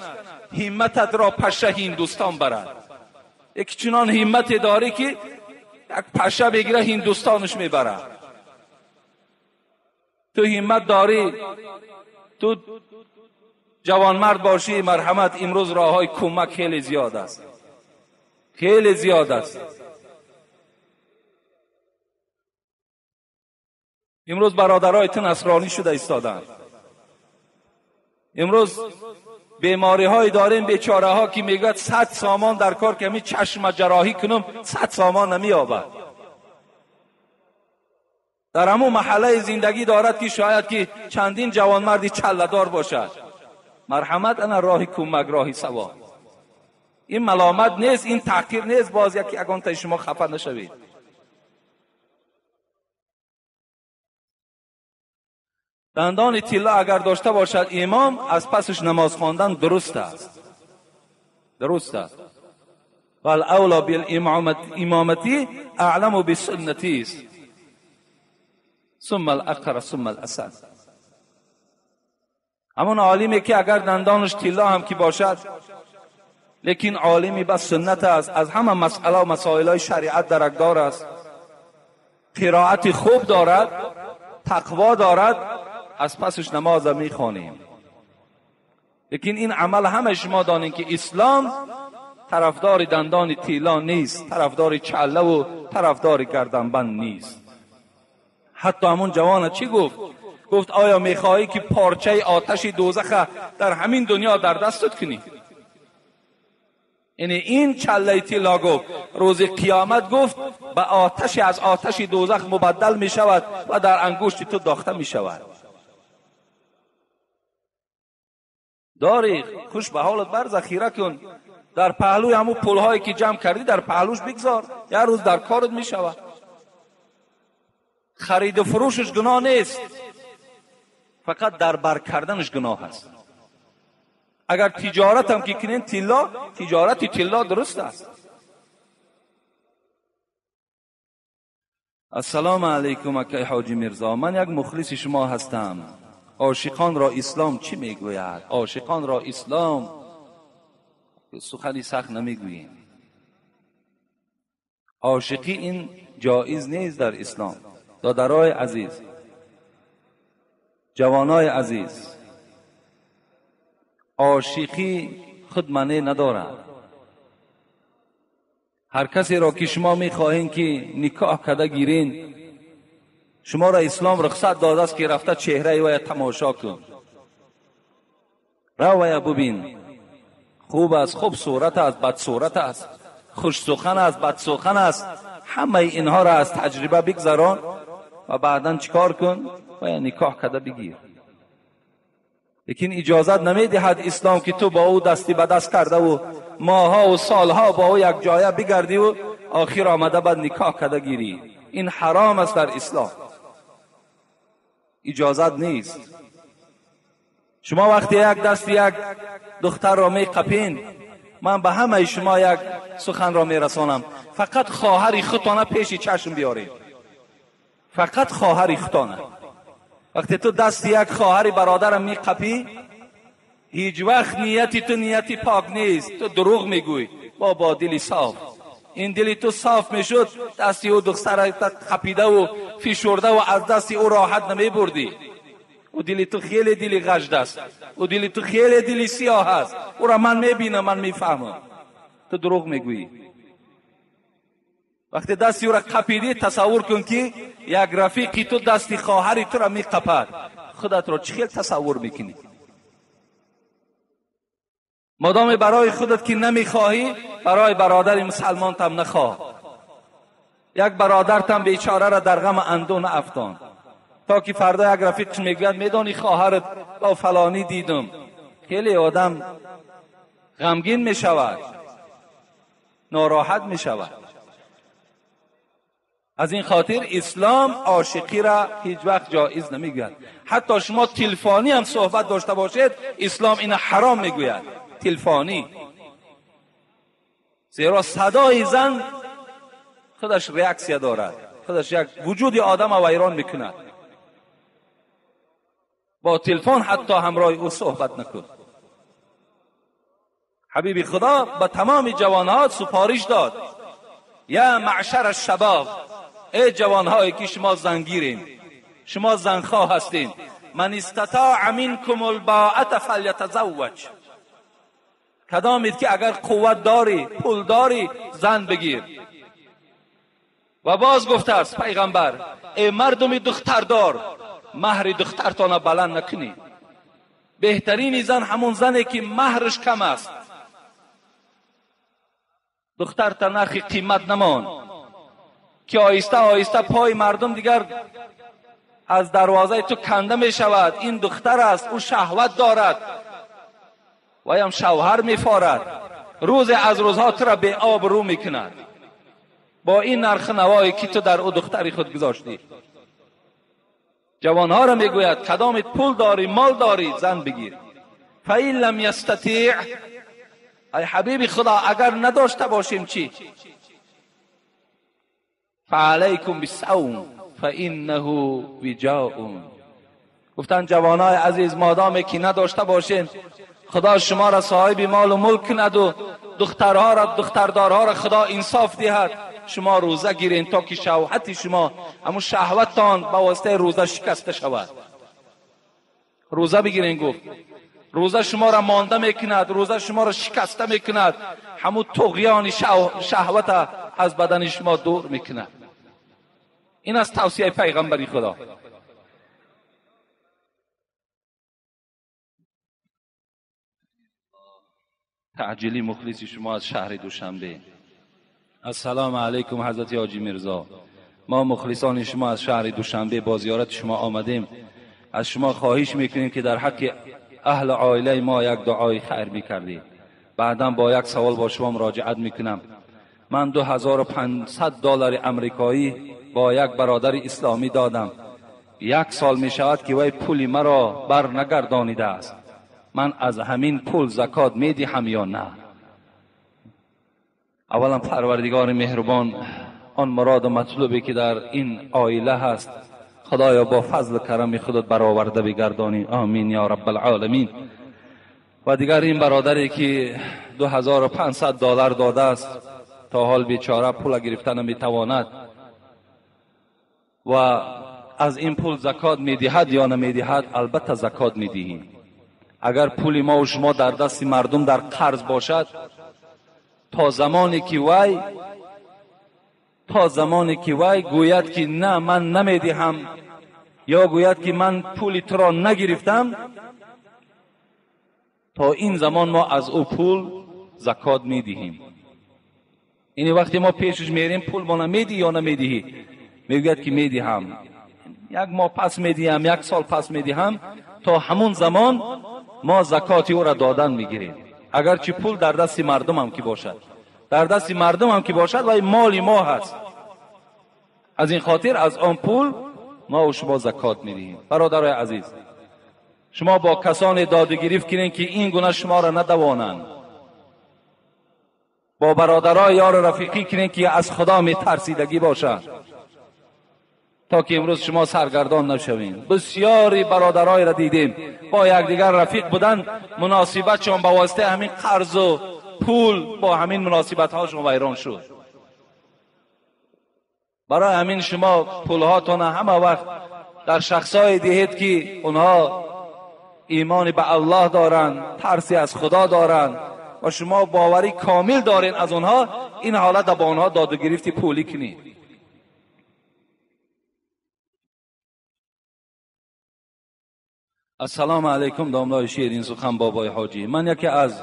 همتت را پشه هندوستان برد. یک چنان همت داری که یک پشه بگیره هندوستانش میبره. تو همت داری، تو جوانمرد باشی، مرحمت. امروز راههای کمک خیلی زیاد است، خیلی زیاد است. امروز برادرای نصرانی شده ایستادند. امروز بیماری های داریم، بیچاره ها که میگه 100 سامان در کار که می چشم جراحی کنم 100 سامان نمییابد. در همون محله زندگی دارد که شاید که چندین جوانمردی چله‌دار باشد. مرحمت، انا راهی کمک، راهی ثواب. این ملامت نیست، این تحقیر نیست، باز یکی اگان تا شما خفه نشوید. دندان طلا اگر داشته باشد امام، از پسش نماز خواندن درست است، درست است. والاولا بالامامتی اعلم بسنتی است، ثم الاقر ثم الاسد. همون عالمی که اگر دندانش طلا هم که باشد لیکن عالمی بس سنت است، از همه مسئله و مسائل های شریعت درکدار است، قرائت خوب دارد، تقوا دارد، از پسش نماز میخوانیم. لیکن این عمل همه شما دانین که اسلام طرفدار دندان طلا نیست، طرفدار چله و طرفدار گردنبند نیست. حتی همون جوان چی گفت؟ گفت آیا میخواهی که پارچه آتش دوزخ در همین دنیا در دستت کنی؟ یعنی این چله طلا گفت روز قیامت گفت به آتش از آتش دوزخ مبدل می شود و در انگشت تو داخته می شود. داری خوش به حالت بر ذخیره کن، در پهلوی همون پولهایی که جمع کردی در پهلوش بگذار، یه روز در کارت می شود. خرید و فروشش گناه نیست، فقط در بر کردنش گناه است. اگر تجارت هم که کنین طلا، تجارت طلا درست است. السلام علیکم اکای حاجی میرزا، من یک مخلص شما هستم. عاشقان را اسلام چی میگوید؟ عاشقان را اسلام سخنی سخت نمیگوییم. عاشقی این جایز نیست در اسلام. دادرای عزیز، جوانای عزیز، عاشقی خود معنی ندارد. هر کسی را که شما میخواهین که نکاح کده گیرین، شما را اسلام رخصت داده است که رفته چهره وی تماشا کن، رو وی ببین، خوب است، خوب صورت است، بد صورت است، خوش سخن است، بد سخن است، همه اینها را از تجربه بگذران و بعداً چیکار کن؟ و نکاح کده بگیر. لیکن اجازت نمیدهد اسلام که تو با او دستی به دست کرده و ماها و سالها با او یک جایه بگردی و آخر آمده بعد نکاح کده گیری. این حرام است در اسلام، اجازت نیست. شما وقتی یک دست یک دختر را میقپین، من به همه شما یک سخن را میرسانم، فقط خواهر خودتان پیش چشم بیارید، فقط خواهر خودتان. وقتی تو دست یک خواهر برادرم میقپی، هیچ وقت نیتی تو نیتی پاک نیست، تو دروغ میگوی با دلی صاف. این دلی تو صاف میشد، دستی او دختر قپیده و فشرده و از دستی او راحت نمیبردی. او دلی تو خیلی دلی غجد است، او دلی تو خیلی دلی سیاه است، او را من میبینم، من میفهمم. تو دروغ میگویی. وقتی دستی او را قپیدی، تصور کن که یک رفیقی تو دستی خواهری تو را میقپد، خودت را چه خیلی تصور میکنی؟ مادام برای خودت که نمیخواهی، برای برادر مسلمان تم نخواه. یک برادر تم بیچاره را در غم اندوه نافتان، تا که فردا یک رفیقش میگوید میدانی خواهرت با فلانی دیدم. خیلی آدم غمگین میشود، ناراحت میشود. از این خاطر اسلام عاشقی را هیچ وقت جایز نمیگوید. حتی شما تلفنی هم صحبت داشته باشید، اسلام این حرام میگوید. تلفنی، زیرا صدای زن خودش ریاکسیا دارد، خودش یک وجود آدم را ویران میکند. با تلفن حتی همراه او صحبت نکن. حبیب خدا به تمام جوانها سفارش داد: یا معشر الشباب، ای جوانهایی که شما زنگیرین، شما زنخواه هستین، من استطاع منکم الباءة فلیتزوج. کدامید که اگر قوت داری، پول داری، زن بگیر. و باز گفته است پیغمبر: ای مردم دختردار، مهر دخترتان بلند نکنی. بهترین زن همون زنی که مهرش کم است. دختر تا نرخ قیمت نمان که آیسته آیسته پای مردم دیگر از دروازه تو کنده می شود. این دختر است، او شهوت دارد و هم شوهر می فارد، روز از روزها تو را به آب رو می کند با این نرخ نوایی که تو در او دختری خود گذاشتی. جوانها را می گوید کدامت پول داری، مال داری، زن بگیر. فإن لم یستطیع، ای حبیب خدا اگر نداشته باشیم چی؟ فعلیکم بالصوم فانه وجاء. گفتن جوانای عزیز مادامی که نداشته باشین، خدا شما را صاحب مال و ملک کند و دخترها را، دختردارها را خدا انصاف دهد. شما روزه گیرین تا که شهوت شما، همون شهوتتان به واسطه روزه شکسته شود. روزه بگیرین. گفت روزه شما را مانده میکند، روزه شما را شکسته میکند، همون طغیان شهوت از بدن شما دور میکند. این از توصیه پیغمبری خدا. تعجیلی مخلص شما از شهر دوشنبه. السلام علیکم حضرت حاجی میرزا، ما مخلصان شما از شهر دوشنبه با زیارت شما آمدیم. از شما خواهش میکنیم که در حق اهل عائله ما یک دعای خیر میکردید. بعدا با یک سوال با شما مراجعت میکنم. من $2500 امریکایی با یک برادر اسلامی دادم. 1 سال میشود که وی پول مرا بر نگردانیده است. من از همین پول زکات میدهم یا نه؟ اولا پروردگار مهربان آن مراد و مطلوبی که در این عائله هست خدایا با فضل و کرم خودت برآورده بگردانی. آمین یا رب العالمین. و دیگر این برادری که $2500 داده است، تا حال بیچاره پول گرفتن نمیتواند و از این پول زکات میدهد یا نمیدهد؟ البته زکات میدهیم. اگر پول ما و شما در دست مردم در قرض باشد، تا زمانی که وی گوید که نه من نمیدهم یا گوید که من پول تو را نگرفتم، تا این زمان ما از او پول زکات میدهیم. این وقتی ما پیشش میریم پول ما نمیدی یا نمیدهی؟ میگوید که میدهم. 1 ماه پس میدهم، 1 سال پس میدهم. تا همون زمان ما زکات او را دادن میگیریم. اگرچه پول در دست مردم هم که باشد، و مال ما هست. از این خاطر از آن پول ما و شما زکات میدهیم. برادرای عزیز، شما با کسان داد و گریفت کنین که این گونه شما را ندوانند. با برادرای یار رفیقی کنین که از خدا میترسیدگی باشد، تا که امروز شما سرگردان نشوین. بسیاری برادرای را دیدیم با یکدیگر رفیق بودن، مناسبتشون با واسطه همین قرض و پول با همین مناسبت هاشون ویران شد. برای همین شما پولهاتون همه وقت در شخصای دهید که اونها ایمان به الله دارند، ترسی از خدا دارند و شما باوری کامل دارین از اونها. این حالت با اونها داد و گرفت پولی کنید. السلام علیکم داملای شیرین سخن بابای حاجی. من یکی از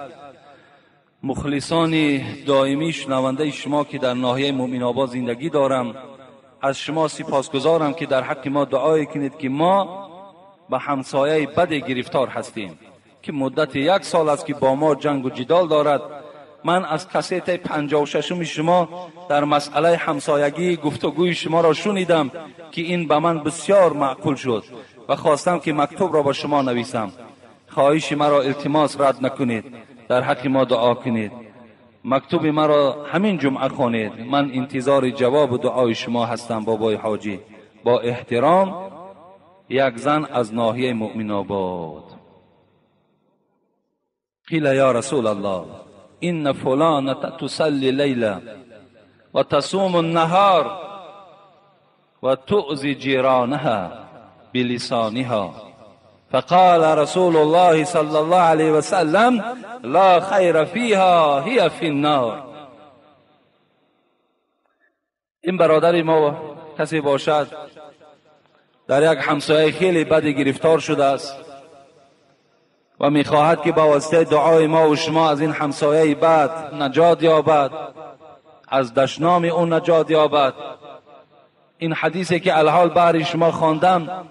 مخلصان دائمی شنونده شما که در ناحیه مومن آباد زندگی دارم، از شما سپاسگزارم که در حق ما دعای کنید که ما به همسایه بد گرفتار هستیم که مدت 1 سال است که با ما جنگ و جدال دارد. من از کاسیت 56 شما در مسئله همسایگی گفتگوی شما را شنیدم که این به من بسیار معقول شد و خواستم که مکتوب را با شما نویسم. خواهش مرا التماس رد نکنید، در حق ما دعا کنید. مکتوب مرا همین جمعه خوانید. من انتظار جواب و دعای شما هستم بابای حاجی. با احترام، یک زن از ناحیه مؤمن آباد. قیل یا رسول الله این فلانه تصلی لیلا و تصوم النهار و تؤذی جیرانها بلسانها، فقال رسول الله صلی الله علیه وسلم لا خیر فیها هی فی النار. این برادری ما کسی باشد در یک همسایه خیلی بد گرفتار شده است و میخواهد که با واسطه دعای ما و شما از این همسایه بد نجات یابد، از دشنام اون نجات یابد. این حدیثی که الحال برای شما خواندم،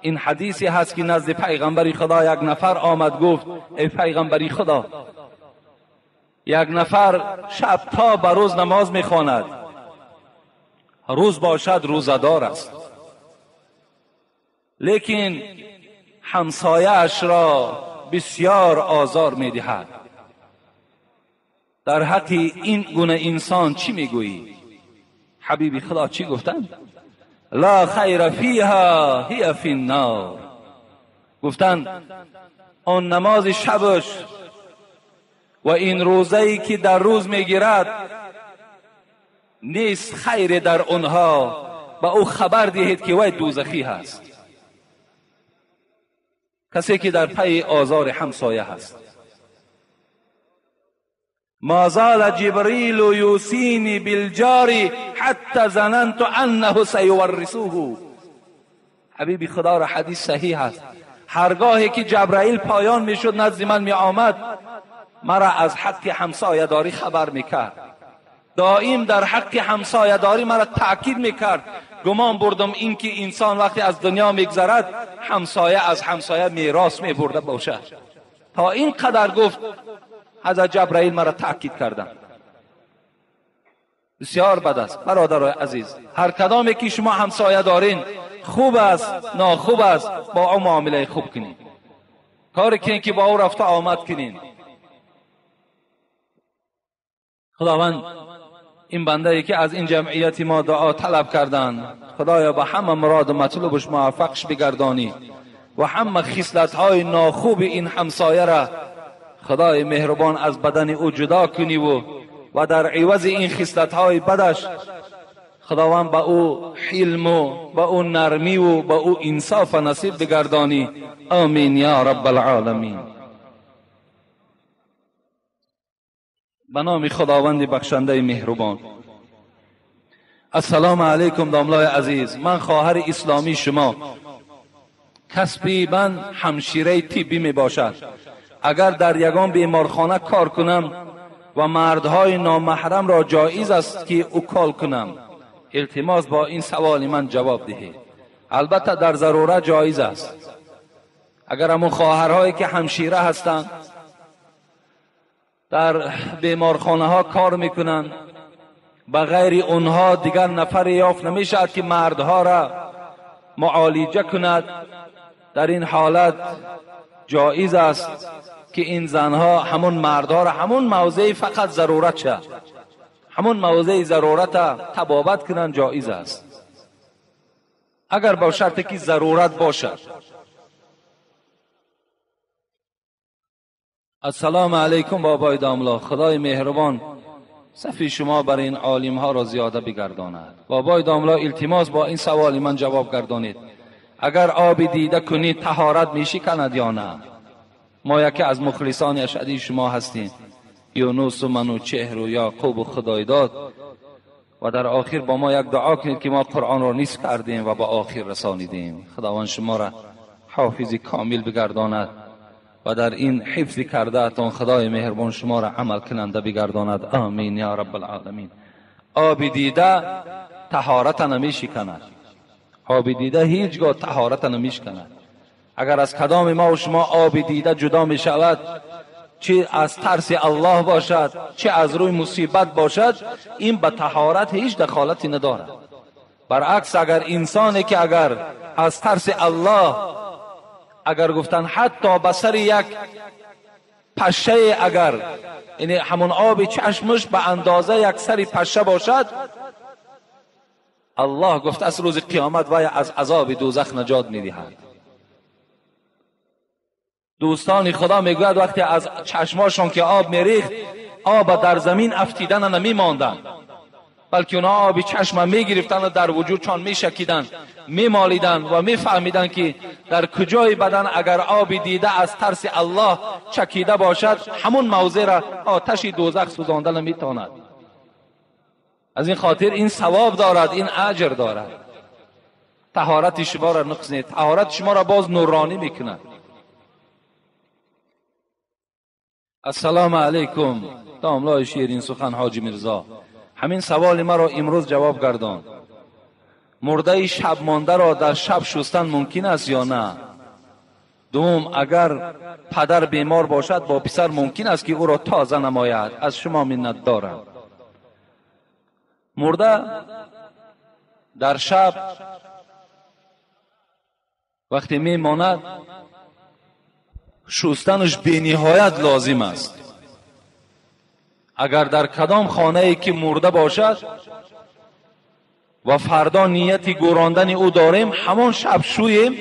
این حدیثی هست که نزد پیغمبر خدا یک نفر آمد گفت ای پیغمبر خدا، یک نفر شب تا به روز نماز میخواند، روز باشد روزدار است، لیکن همسایه اش را بسیار آزار میدهد. در حق این گونه انسان چی میگویی؟ حبیب خدا چی گفتند؟ لا خیر فیها هی فی النار. گفتند آن نماز شبش و این روزه‌ای که در روز میگیرد نیست خیر در اونها، با او خبر دهید که وی دوزخی هست. کسی که در پی آزار همسایه هست. ما زال جبریل یوصینی بالجار حتی ظننت انه سیورثه. حبیبی خدا را حدیث صحیح است، هرگاهی که جبرائیل پایان میشد نزد من می آمد، مرا از حق همسایه داری خبر میکرد. دائم در حق همسایه داری مرا تاکید میکرد. گمان بردم این که انسان وقتی از دنیا میگذرد همسایه از همسایه میراث میبرده باشد. تا این قدر گفت حضرت جبرائیل مرا تاکید کردند. بسیار بد است برادرای عزیز، هر کدامی که شما همسایه دارین، خوب است ناخوب است، با او معامله خوب کنین، کاری کنین که با او رفت آمد کنین. خداوند این بنده ای که از این جمعیت ما دعا طلب کردند، خدایا به همه مراد و مطلوبش موفقش بگردانی و همه خصلت های ناخوب این همسایه را خدای مهربان از بدن او جدا کنی و در عوض این خصلت های بدش خداوند به او حلم و به او نرمی و به او انصاف نصیب بگردانی. آمین یا رب العالمین. به نام خداوند بخشنده مهربان. السلام علیکم داملای عزیز، من خواهر اسلامی شما، کسبی من همشیره طبی می باشد. اگر در یگان بیمارخانه کار کنم و مردهای نامحرم را جایز است که اوکال کنم؟ التماس با این سوال من جواب دهید. البته در ضرورت جایز است. اگر همون خواهرهایی که همشیره هستند در بیمارخانه ها کار میکنند، بغیر اونها دیگر نفر یافت نمیشد که مردها را معالجه کند، در این حالت جایز است که این زنها همون مردها را همون موضع فقط ضرورت شد، همون موضع ضرورت تبابت کنند، جایز است اگر با شرطی که ضرورت باشد. السلام علیکم بابای داملا، خدای مهربان صفی شما برای این عالم ها را زیاده بگرداند. بابای داملا التماس با این سوال من جواب گردانید. اگر آب دیده کنید طهارت میشی کند یا نه؟ ما یکی از مخلصان اشهدی شما هستیم، یونس و منوچهر و یعقوب و خدایداد، و در آخر با ما یک دعا کنید که ما قرآن را نصف کردیم و با آخر رسانیدیم. خداوند شما را حافظ کامل بگرداند و در این حفظ کرده اتان خدای مهربان شما را عمل کننده بگرداند. آمین یا رب العالمین. آب دیده طهارت نمیشکند، آب دیده هیچگاه طهارت نمیشکند. اگر از کدام ما و شما آب دیده جدا می شود، چه از ترس الله باشد چه از روی مصیبت باشد، این به طهارت هیچ دخالتی ندارد. برعکس اگر انسانی که اگر از ترس الله، اگر گفتن حتی به سر یک پشه، اگر یعنی همون آب چشمش به اندازه یک سر پشه باشد، الله گفت از روز قیامت وی از عذاب دوزخ نجات می‌دهد. دوستان خدا میگوید وقتی از چشماشون که آب میریخت، آب در زمین افتیدن نمیماندند، بلکه اونا آب چشم میگرفتن و در وجودشان میشکیدن، میمالیدن و میفهمیدن که در کجای بدن اگر آب دیده از ترس الله چکیده باشد، همون موضع را آتش دوزخ سوزانده نمیتواند. از این خاطر این ثواب دارد، این اجر دارد. طهارت شما را نقص نیست، طهارت شما را باز نورانی میکند. السلام علیکم داملای شیرین سخن حاجی مرزا، همین سوال ما را امروز جواب گردان. مرده شب مانده را در شب شستن ممکن است یا نه؟ دوم، اگر پدر بیمار باشد با پسر ممکن است که او را تازه نماید؟ از شما منت دارم. مرده در شب وقتی میماند شستنش بی نهایت لازم است. اگر در کدام خانه ای که مرده باشد و فردا نیتی گوراندن او داریم، همون شب شویم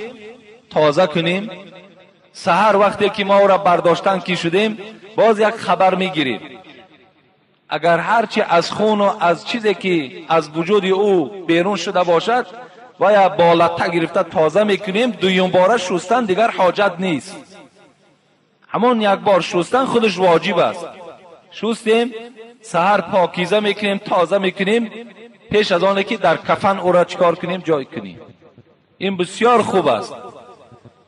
تازه کنیم، سحر وقتی که ما او را برداشتن کی شدیم باز یک خبر میگیریم. اگر هرچی از خون و از چیزی که از وجود او بیرون شده باشد و یا بالته گرفته تازه میکنیم، دویم بار شستن دیگر حاجت نیست. همون یک بار شستن خودش واجب است. شستیم، سحر پاکیزه میکنیم، تازه میکنیم، پیش از آنه که در کفن او را چکار کنیم جای کنیم. این بسیار خوب است.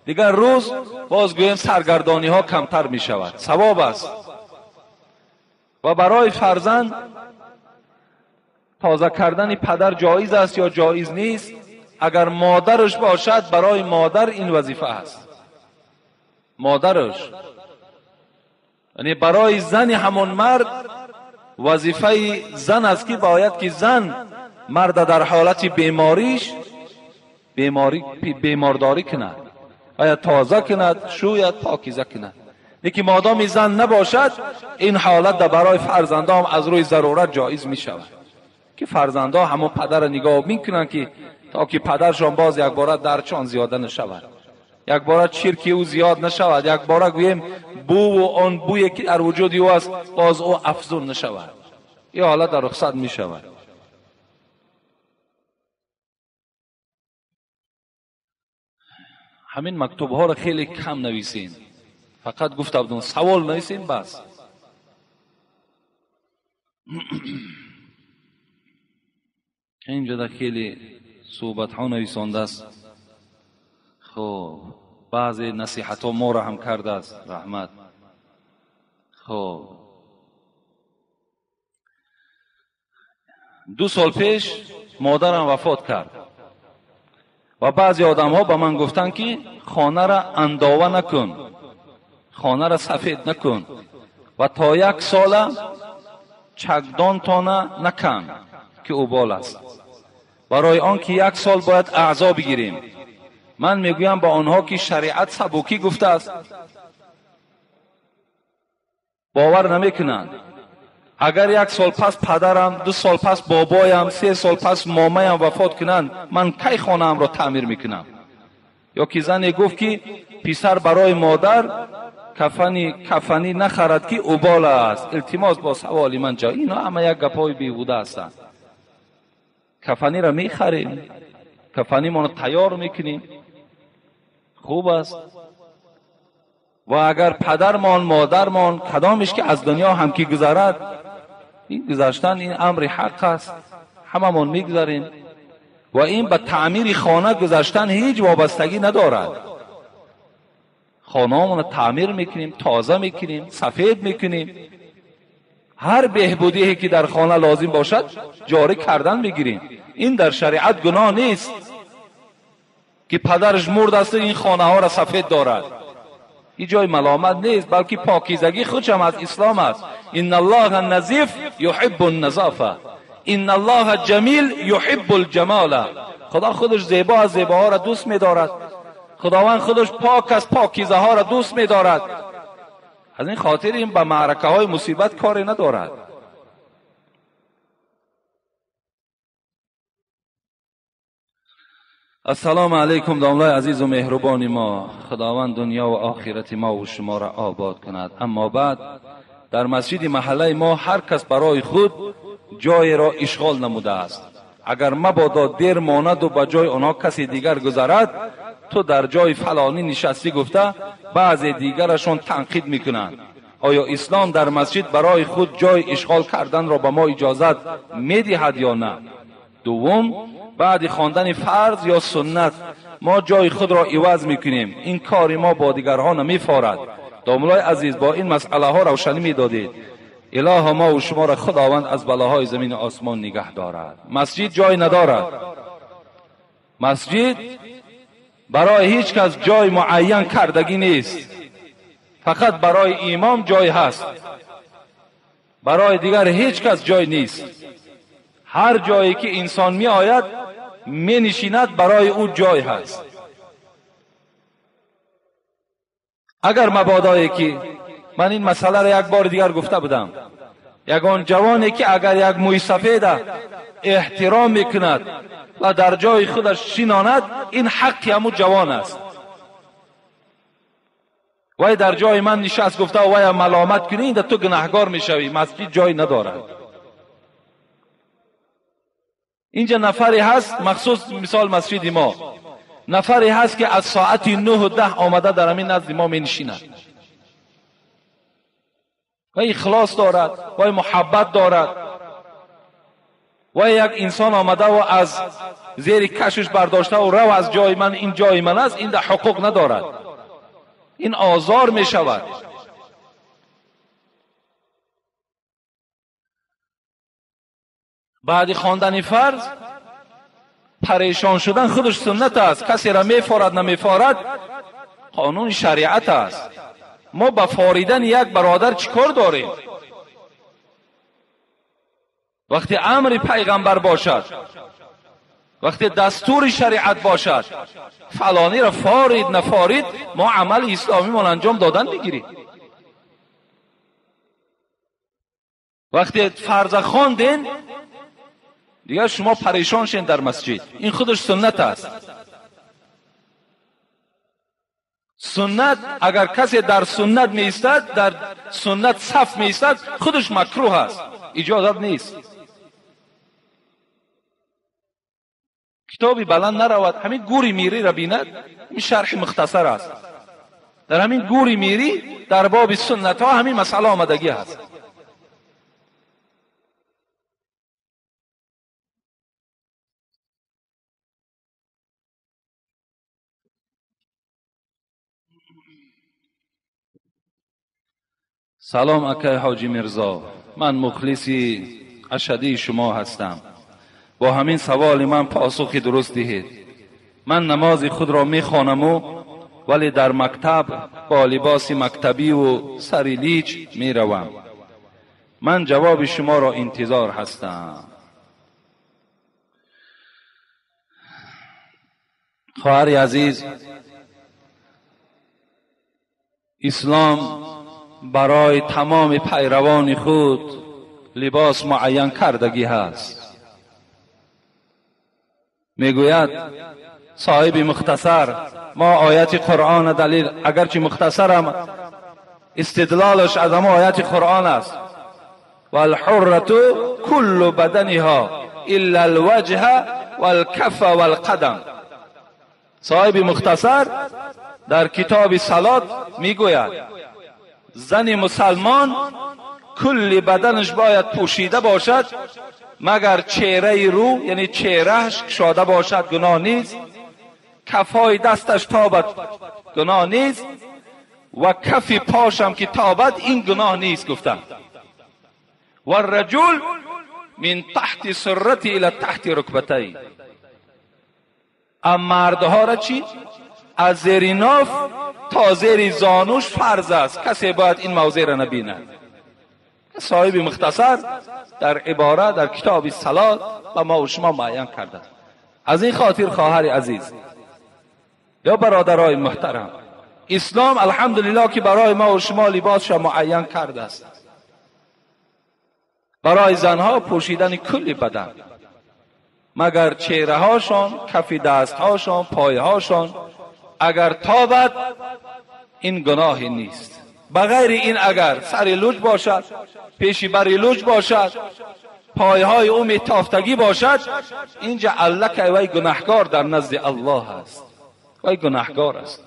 دیگر روز بازگویم سرگردانی ها کمتر می شود. ثواب است. و برای فرزند تازه کردن پدر جایز است یا جایز نیست؟ اگر مادرش باشد برای مادر این وظیفه است. مادرش، یعنی برای زن همون مرد وظیفه زن است که باید که زن مرد در حالت بیمارداری کند، آیا تازه کند، شوید، پاکیزه کند. لیکن مادام زن نباشد این حالت در برای فرزندان از روی ضرورت جایز می شود که فرزندان همون پدر نگاه میکنن که تا که پدرشان باز یک بار درچان زیاده نشود، یک بار چرکی او زیاد نشود، یک بار گویم بو و آن بویی که در وجود او است باز او افزون نشود. این حالت در رخصت می شود. همین مکتوب ها را خیلی کم نویسین، فقط گفته بودم سوال نویسین بس. اینجا در خیلی صحبت ها نویسانده است. خب بعضی نصیحت ها ما را هم کرده است رحمت. خب 2 سال پیش مادرم وفات کرد و بعضی آدم ها به من گفتن که خانه را انداوه نکن، خانه را سفید نکن و تا 1 سال چکدان تانه نکن که اوبال است. برای آن که 1 سال باید اعضا بگیریم. من میگویم با آنها که شریعت سبکی گفته است باور نمیکنند. اگر 1 سال پس پدرم، 2 سال پس بابایم، 3 سال پس مامایم وفات کنند، من کی خانه‌ام را تعمیر میکنم؟ یا که زنی گفت که پسر برای مادر کفنی نخرد که اوبال است. التماس با سوال من جا، اینا همه یک گپای بیهوده هستند. کفنی را میخریم، کفنی ما تیار میکنیم، خوب است. و اگر پدرمان مادرمان کدامش که از دنیا هم که گذرد، این گذشتن این امر حق است، هممون میگذاریم و این به تعمیر خانه گذشتن هیچ وابستگی ندارد. خانه‌مون تعمیر میکنیم، تازه میکنیم، سفید میکنیم، هر بهبودی که در خانه لازم باشد جاری کردن میگیریم. این در شریعت گناه نیست که پدرش مرد است این خانه ها را سفید دارد. این جای ملامت نیست، بلکه پاکیزگی خودش هم از اسلام است. ان الله نظیف یحب النظافه، ان الله جمیل یحب الجمال. خدا خودش زیبا از زیباها را دوست می‌دارد. خداوند خودش پاک از پاکیزه ها را دوست می‌دارد. از این خاطر این به معرکه های مصیبت کاری ندارد. السلام علیکم داملای عزیز و مهربان ما. خداوند دنیا و آخرت ما و شما را آباد کند. اما بعد در مسجد محله ما هر کس برای خود جای را اشغال نموده است. اگر مبادا دیر ماند و به جای آنها کسی دیگر گذرد، تو در جای فلانی نشستی گفته بعضی دیگرشون تنقید میکنند. آیا اسلام در مسجد برای خود جای اشغال کردن را به ما اجازت میدهد یا نه؟ دوم، بعد خواندن فرض یا سنت ما جای خود را عوض میکنیم. این کار ما با دیگرها نمیفارد. داملای عزیز با این مسئله ها روشنی میدادید. اله ما و شما را خداوند از بلاهای زمین و آسمان نگه دارد. مسجد جای ندارد. مسجد برای هیچ کس جای معین کردگی نیست. فقط برای امام جای هست، برای دیگر هیچ کس جای نیست. هر جایی که انسان می آید می نشیند برای او جای هست. اگر مبادایی که من این مسئله را یک بار دیگر گفته بودم، یگان جوانی که اگر یک موی سفید احترام میکند و در جای خودش شیناند، این حق همون جوان است. وای در جای من نشست گفته وای ملامت کنی، در تو گناهگار میشوی. مسجد جای ندارد. اینجا نفری هست، مخصوص مثال مسجد ما، نفری هست که از ساعت 9 و 10 آمده در همین نزد ما می نشیند و اخلاص دارد و محبت دارد و یک انسان آمده و از زیر کشش برداشته و رو از جای من، این جای من است، این در حقوق ندارد، این آزار می شود. بعد خواندن فرض پریشان شدن خودش سنت است. کسی را میفارد نمیفارد قانون شریعت است. ما با فاریدن یک برادر چیکار داریم؟ وقتی امر پیغمبر باشد، وقتی دستور شریعت باشد، فلانی را فارید نفارید، ما عمل اسلامی ما انجام دادن بگیریم. وقتی فرض خواندین دیگر شما پریشان شین در مسجد، این خودش سنت است. سنت اگر کسی در سنت می ایستد، در سنت صف می ایستد، خودش مکروه است، اجازت نیست. کتابی بلند نرود، همین گوری میری را بیند، این شرح مختصر است. در همین گوری میری در باب سنت ها همین مسئله آمدگی است. سلام اکای حاجی مرزا، من مخلصی اشدی شما هستم. با همین سوال من پاسخ درست دهید. من نماز خود را میخوانم ولی در مکتب با لباس مکتبی و سری لیچ میروم. من جواب شما را انتظار هستم. خواهر عزیز، اسلام برای تمام پیروان خود لباس معین کردگی هست. میگوید صاحب مختصر، ما آیت قرآن دلیل، اگرچه مختصرم استدلالش از اما آیت قرآن است، والحرة كل بدنها الا الوجه والکف والقدم. صاحب مختصر در کتاب صلات میگوید زن مسلمان کل بدنش باید پوشیده باشد مگر چهره رو، یعنی چهرهش گشاده باشد، گناه نیست. کفای دستش تابد، گناه نیست. و کف پاشم که تابد، این گناه نیست. گفتم و الرجل من تحت سرتی الى تحت رکبتای. اما مردها را چی؟ از زیر ناف تا زیر زانوش فرض است، کسی باید این موضع را نبیند. صاحب مختصر در عبارت در کتاب صلات و ما و شما معین کرده. از این خاطر خواهر عزیز یا برادرای محترم، اسلام الحمدلله که برای ما و شما لباسش معین کرده است. برای زنها پوشیدن کل بدن مگر چهره هاشان، کف دست هاشان، پای هاشان اگر تابد، این گناهی نیست. بغیر این اگر سر لوج باشد، پیشی بر لوج باشد، پایهای او تافتگی باشد، اینجا علک وی گناهگار در نزد الله است، وی گناهگار است.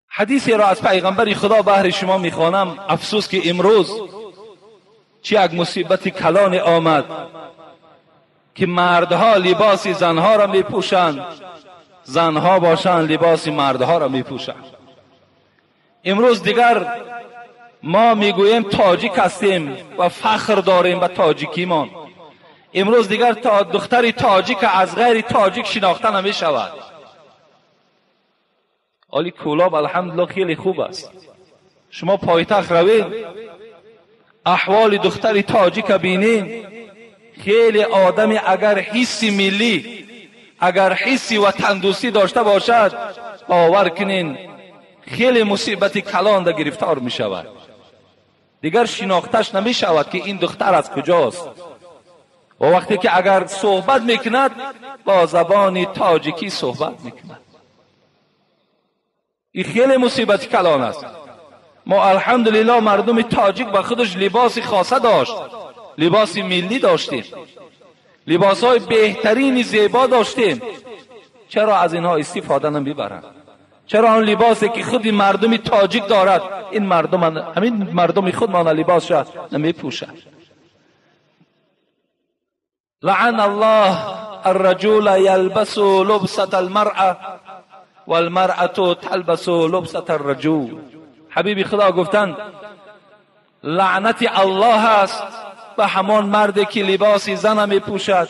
حدیثی را از پیغمبر خدا بهر شما میخوانم. افسوس که امروز چه یک مصیبت کلان آمد که مردها لباس زنها را میپوشند، زنها باشند لباس مردها را میپوشند. امروز دیگر ما میگوییم تاجیک هستیم و فخر داریم به تاجیکیمان. امروز دیگر تا دختر تاجیک از غیر تاجیک شناخته نمیشود. علی کولاب الحمدلله خیلی خوب است. شما پایتخت روید، احوال دختر تاجیک بینید، خیلی آدمی اگر حسی ملی، اگر حسی وطن دوستی داشته باشد، باور کنین خیلی مصیبت کلان در گرفتار می شود. دیگر شناختش نمی شود که این دختر از کجاست. و وقتی که اگر صحبت میکند با زبان تاجیکی صحبت میکند، این خیلی مصیبت کلان است. ما الحمدلله مردم تاجیک به خودش لباس خاصه داشت، لباس ملی داشتیم، لباسهای بهترین زیبا داشتیم. چرا از اینها استفاده نمیبرن؟ چرا اون لباسی که خود مردم تاجیک دارد این مردم، همین مردم خود ما لباسش نمیپوشن؟ لعن الله الرجل يلبس لبسة المرأة والمرأة تلبس لبسة الرجل. حبیبی خدا گفتند لعنت الله است به همان مردی که لباس زن میپوشد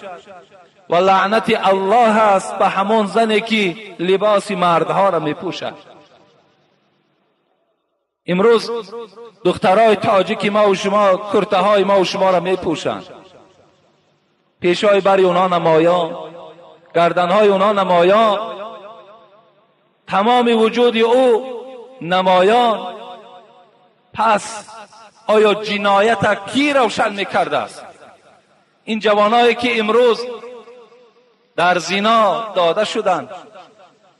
و لعنت الله است به همان زنی که لباس مردها را میپوشد. امروز دخترای تاجیک ما و شما کرته های ما و شما را میپوشند، پیشای بر اونها نمایان، گردن های اونها نمایان، تمام وجود او نمایان. پس آیا جنایت کی روشن میکرده است؟ این جوانایی که امروز در زنا داده شدند،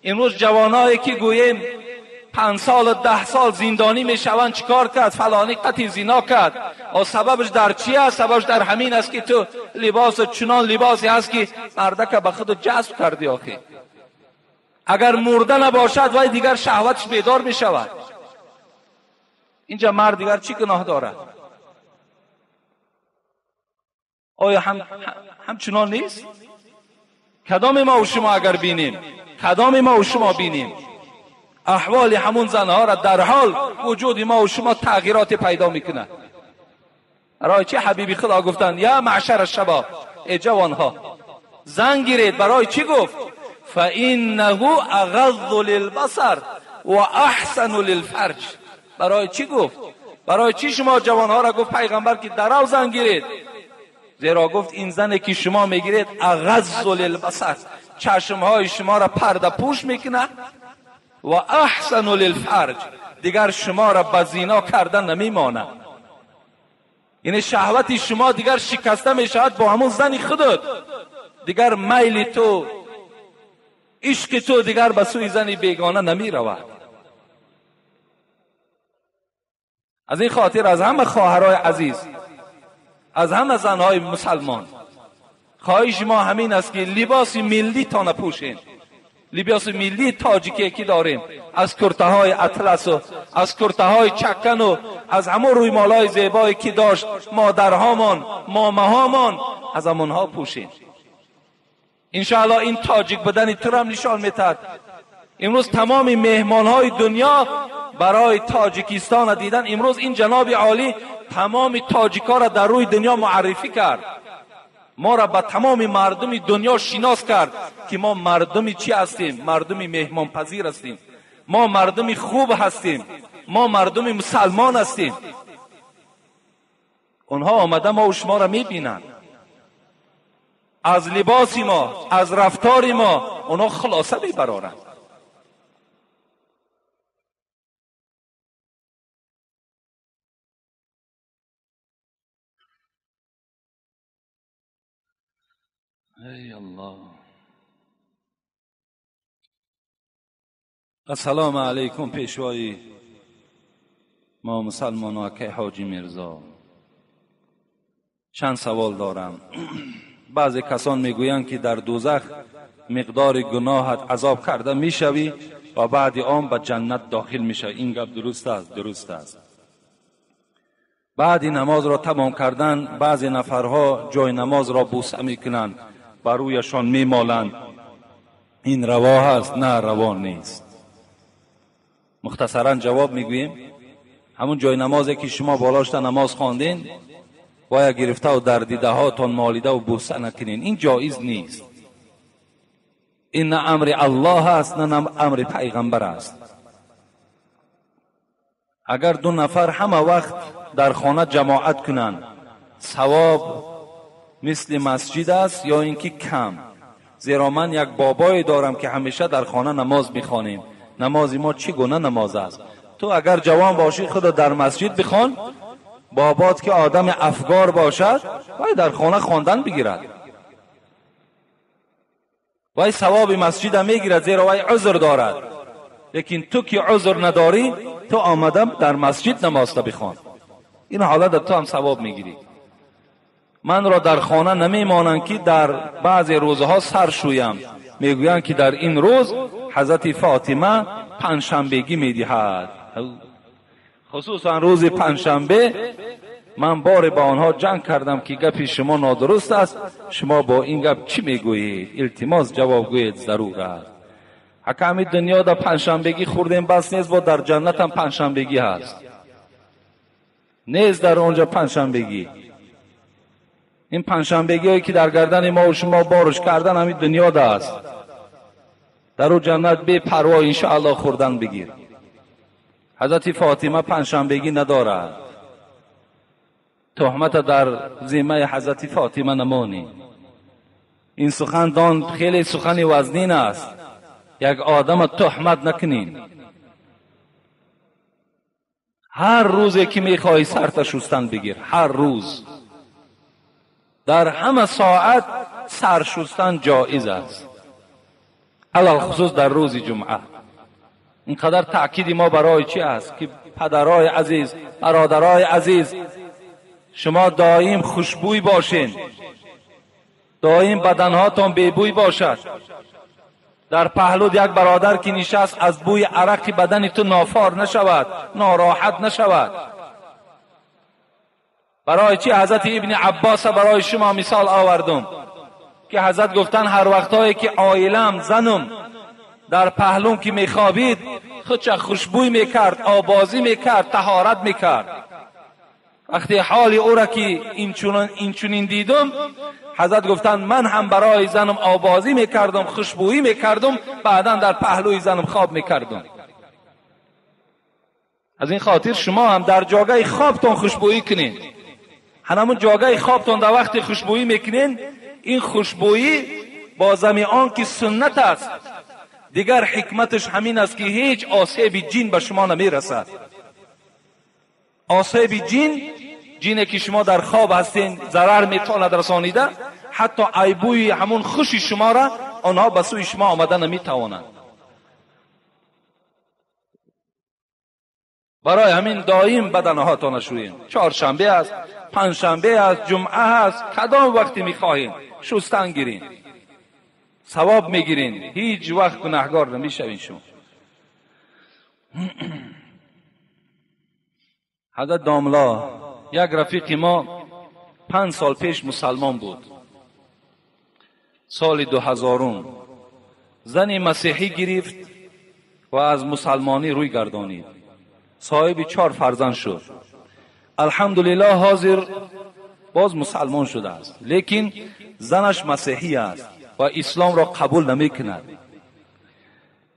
امروز جوانایی که گوییم 5 سال 10 سال زندانی میشوند، چیکار کرد؟ فلانی قتل زنا کرد. و سببش در چی است؟ سببش در همین است که تو لباس چنان لباسی هست که مردک به خود جذب کردی. آخه اگر مرده نباشد وای دیگر شهوتش بیدار میشود. اینجا مرد دیگر چی گناه دارد؟ آیا همچنان نیست؟ کدام ما و شما اگر بینیم، کدام ما و شما بینیم احوال همون زنها را در حال وجود ما و شما تغییرات پیدا میکنه. برای چی حبیبی خدا گفتند یا معشر الشباب، ای جوانها زن گیرید. برای چی گفت؟ فانه اغض للبصر و احسن للفرج. برای چی گفت؟ برای چی شما جوانها را گفت پیغمبر که درو زن گیرید؟ زیرا گفت این زنی که شما میگیرید اغض للبصر، چشمهای شما را پرده پوش میکنه، و احسن للفرج، دیگر شما را به زنا کردن نمیمانه. یعنی شهوت شما دیگر شکسته میشود با همون زن خودت، دیگر میل تو، عشق تو دیگر به سوی زن بیگانه نمی رود. از این خاطر از همه خواهرای عزیز، از همه زنهای مسلمان خواهش ما همین است که لباس ملی تا نپوشین. لباس ملی تاجیکی که داریم، از کرته های اطلس و از کرته های چکن و از همون روی مالای زیبایی که داشت مادرهامان، مامهامان، از همونها پوشین. انشاءالله این تاجیک بدن تو هم نشان میتد. امروز تمام مهمان های دنیا برای تاجیکستان دیدن. امروز این جناب عالی تمام تاجیکا را در روی دنیا معرفی کرد، ما را به تمام مردم دنیا شناس کرد که ما مردمی چی هستیم؟ مردمی مهمان پذیر هستیم، ما مردمی خوب هستیم، ما مردمی مسلمان هستیم. اونها آمده ما و شما را میبینند، از لباس ما، از رفتار ما اونها خلاصه میبرارند. ای الله. السلام علیکم پیشوای ما مسلمان ها که حاجی میرزا. چند سوال دارم. بعضی کسان میگویند که در دوزخ مقدار گناهت عذاب کرده میشوی و بعد آن به جنت داخل میشوی. این گپ درست است؟ درست است. بعد نماز را تمام کردن بعضی نفرها جای نماز را بوسه میکنند، بر رویشان میمالند. این روا هست؟ نه، روا نیست. مختصرا جواب میگوییم همون جای نمازی که شما بالاش نماز خواندین باید گرفته و در دیده هاتون مالیده و بوسه نکنین. این جایز نیست. این نه امر الله است نه امر پیغمبر است. اگر دو نفر همه وقت در خانه جماعت کنند ثواب مثل مسجد است یا اینکه کم؟ زیرا من یک بابای دارم که همیشه در خانه نماز میخوانیم. نماز ما چی گونه نماز است؟ تو اگر جوان باشی خود در مسجد بخوان، بابات که آدم افگار باشد وای در خانه خواندن بگیرد، وای ثواب مسجد میگیرد زیرا وای عذر دارد. لیکن تو که عذر نداری تو آمدم در مسجد نماز بخوان، این حالت تو هم ثواب میگیری. من را در خانه نمیمانند که در بعضی روزها سر شویم، میگویند که در این روز حضرت فاطمه پنجشنبگی میدهد. خصوصا روز پنجشنبه من بار با آنها جنگ کردم که گپ شما نادرست است، شما با این گپ چی میگویید؟ التماس جواب گویید ضرور است. حکم دنیا در پنجشنبگی خوردیم بس نیست، با در جنت هم پنجشنبگی هست، نیست در اونجا پنجشنبگی. این پنجشنبگی هایی که در گردن ما و شما بارش کردن همین دنیا ده است، در او جنت بی پروا انشاءالله خوردن بگیر. حضرت فاطمه پنجشنبگی ندارد، تهمت در ذمه حضرت فاطمه نمانی. این سخن خیلی سخن وزنین است، یک آدم تهمت نکنین. هر روزی که میخواهی سرت شستن بگیر، هر روز در همه ساعت سر شستن جایز است، علل خصوص در روز جمعه. اینقدر تأکید ما برای چی است که پدرای عزیز، برادرای عزیز، شما دائم خوشبوی باشین، دائم بدنهاتون بیبوی باشد. در پهلو یک برادر که نشست از بوی عرق بدن تو نافار نشود، ناراحت نشود. برای چی حضرت ابن عباس برای شما مثال آوردم که حضرت گفتن هر وقتایی که عائلم زنم در پهلوم که میخوابید خودش خوشبوی میکرد، آوازی میکرد، طهارت میکرد. وقتی حال او را که اینچنین دیدم، حضرت گفتن من هم برای زنم آوازی میکردم، خوشبویی میکردم، بعدا در پهلوی زنم خواب میکردم. از این خاطر شما هم در جاگه خوابتون خوشبویی کنین. همون جاگه خوابتون در وقت خوشبویی میکنین، این خوشبویی با زمیان که سنت است، دیگر حکمتش همین است که هیچ آسیب جین به شما نمیرسد. آسیب جینی که شما در خواب هستین ضرر میتواند رسانیده، حتی عیبوی همون خوشی شما را آنها به سوی شما آمده نمیتوانند. برای همین دائم بدنهاتون شویین. چهارشنبه است، پنجشنبه است، جمعه است، کدام وقتی میخواهین شستن گیرین، ثواب میگیرین، هیچ وقت گناهگار نمیشوین شما. حضرت داملا یک رفیق ما 5 سال پیش مسلمان بود. سال 2000 زنی مسیحی گرفت و از مسلمانی روی گردانید. صاحب 4 فرزند شد. الحمدلله حاضر باز مسلمان شده است، لیکن زنش مسیحی است و اسلام را قبول نمی کند.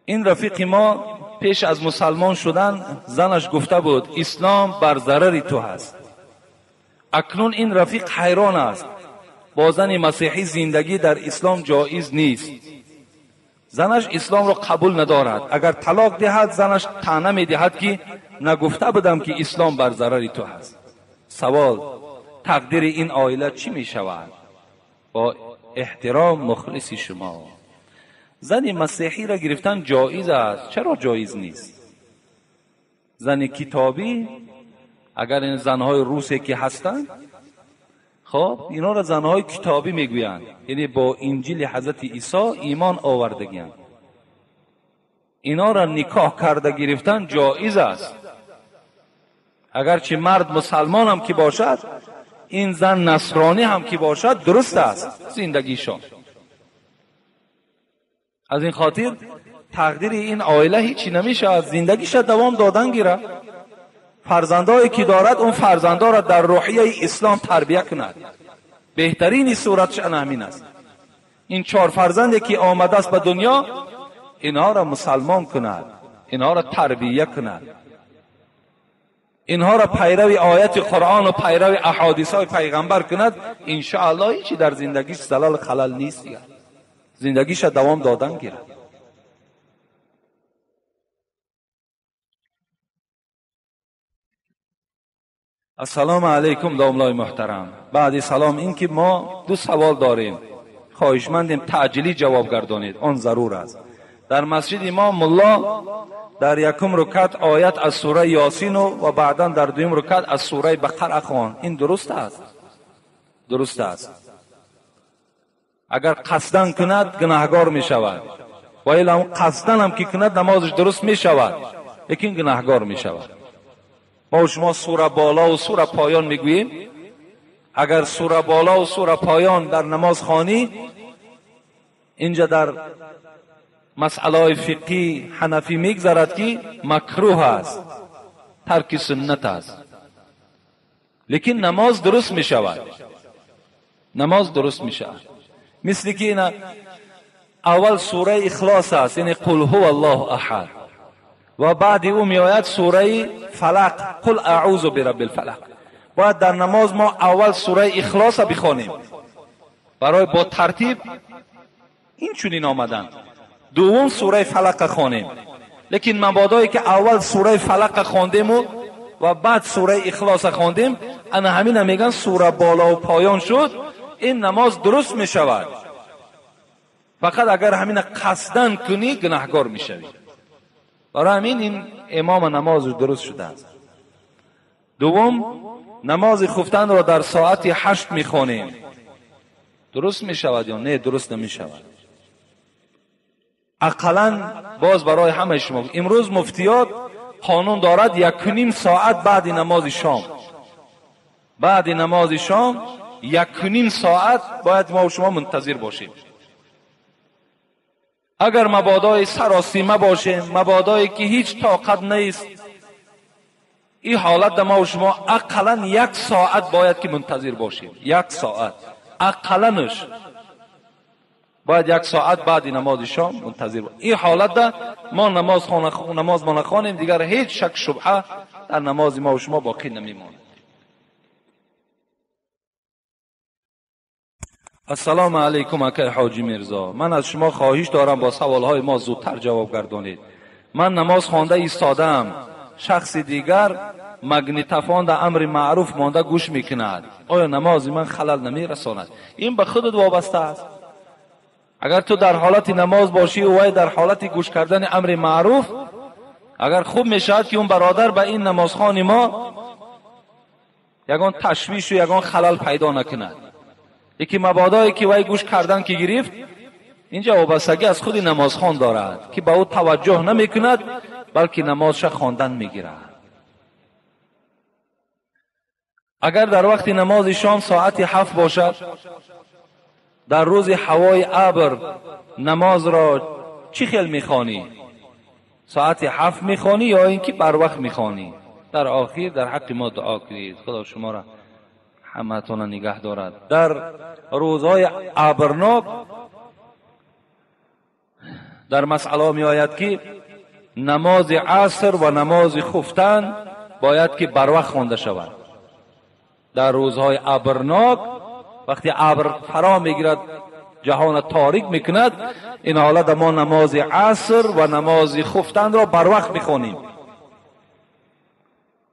این رفیق ما پیش از مسلمان شدن زنش گفته بود اسلام بر ضرر تو هست. اکنون این رفیق حیران است، با زن مسیحی زندگی در اسلام جایز نیست. زنش اسلام را قبول ندارد. اگر طلاق دهد زنش طعنه می دهد که نگفته بودم که اسلام بر ضرر تو هست. سوال تقدیر این عائله چی می شود؟ با احترام مخلص شما، زن مسیحی را گرفتن جایز است، چرا جایز نیست؟ زن کتابی، اگر این زنهای روسی که هستند، خب اینا را زنهای کتابی میگویند، یعنی با انجیل حضرت عیسی ایمان آوردگیند، اینا را نکاح کرده گرفتن جایز است. اگرچه مرد مسلمان هم که باشد، این زن نصرانی هم که باشد، درست است زندگیشان. از این خاطر تقدیر این عائله هیچی نمیشه، از زندگیش دوام دادن گیره. فرزندایی که دارد اون فرزندا را در روحیه اسلام تربیت کند. بهترین صورتش همین است. این 4 فرزندی که آمده است به دنیا، اینها را مسلمان کند، اینها را تربیت کند، اینها را پیرو آیت قرآن و پیرو احادیث های پیغمبر کند. ان شاء الله هیچی در زندگیش زلال خلل نیست، زندگیش دوام دادن گیرد. السلام علیکم داملای محترم. بعد سلام، این که ما 2 سوال داریم، خواهشمندیم تعجیلی جواب گردانید، آن ضرور است. در مسجد امام ملا در یکم رکعت آیت از سوره یاسین و بعدا در دویم رکعت از سوره بقره خوان. این درست است؟ درست است. اگر قصدن کند گناهگار می شود، و الا قصدن هم که کند نمازش درست می شود لیکن گناهگار می شود. ما شما سوره بالا و سوره پایان می گوییم. اگر سوره بالا و سوره پایان در نماز خوانی، اینجا در مسئله فقهی حنفی میگذرد که مکروه است، ترک سنت است، لیکن نماز درست می شود. نماز درست می شود. مثل که اینا اول سوره اخلاص است، یعنی قل هو الله احد، و بعد او می آید سوره فلق، قل اعوذ برب الفلق. باید در نماز ما اول سوره اخلاص بخوانیم برای با ترتیب این چنین آمدن. دوم سوره فلق خوانیم، لیکن مبادایی که اول سوره فلق خواندیم و بعد سوره اخلاص خواندیم، انا همین میگن سوره بالا و پایان شد، این نماز درست می شود. فقط اگر همین قصدن کنی گناهگار می شوی. برای همین این امام نماز درست شده است. دوم نماز خفتن را در ساعت 8 می خوانیم. درست می شود یا نه درست نمی شود؟ اقلاً باز برای همه شما امروز مفتیات قانون دارد 1.5 ساعت بعد نماز شام، بعد نماز شام 1.5 ساعت باید ما و شما منتظر باشیم. اگر مبادای سراسیمه باشه، مبادایی که هیچ طاقت نیست، این حالت در ما و شما اقلاً 1 ساعت باید که منتظر باشیم. 1 ساعت اقلاًش باید 1 ساعت بعد نماز شام منتظر باشیم. این حالت در ما نماز ما نخوانیم، دیگر هیچ شک شبهه در نماز ما و شما باقی نمیماند. السلام علیکم اکای حاجی میرزا، من از شما خواهش دارم با سوالهای ما زودتر جواب گردانید. من نماز خوانده ایستادم، شخص دیگر مگنیتوفون در امر معروف مانده گوش میکند، آیا نماز من خلل نمیرساند؟ این به خودت وابسته است. اگر تو در حالت نماز باشی و وی در حالت گوش کردن امر معروف، اگر خوب میشود که اون برادر به این نمازخوان ما یگان تشویش و یگان خلل پیدا نکند. یکی مبادایی که وی گوش کردن که گرفت، اینجا وابستگی از خود نمازخوان دارد که به او توجه نمی کند بلکه نمازش خواندن میگیرد. اگر در وقت نماز شام ساعت 7 باشد، در روز هوای ابر نماز را چی خیل میخوانی؟ ساعت 7 میخوانی یا اینکه بر وقت میخوانی؟ در آخر در حق ما دعا کنید خدا شما را همتون نگه دارد. در روزهای ابرناک در مسئله می آید که نماز عصر و نماز خفتن باید که بر وقت خوانده شود. در روزهای ابرناک وقتی ابر فرا میگیرد جهان تاریک میکند، این حالت ما نماز عصر و نماز خفتن را بر وقت میخوانیم.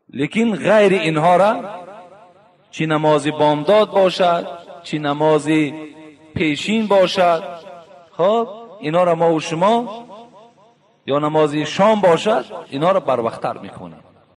لیکن غیر اینها را، چی نماز بامداد باشد چی نماز پیشین باشد، خب اینا را ما و شما یا نماز شام باشد، اینا را بر وقت‌تر میخوانیم.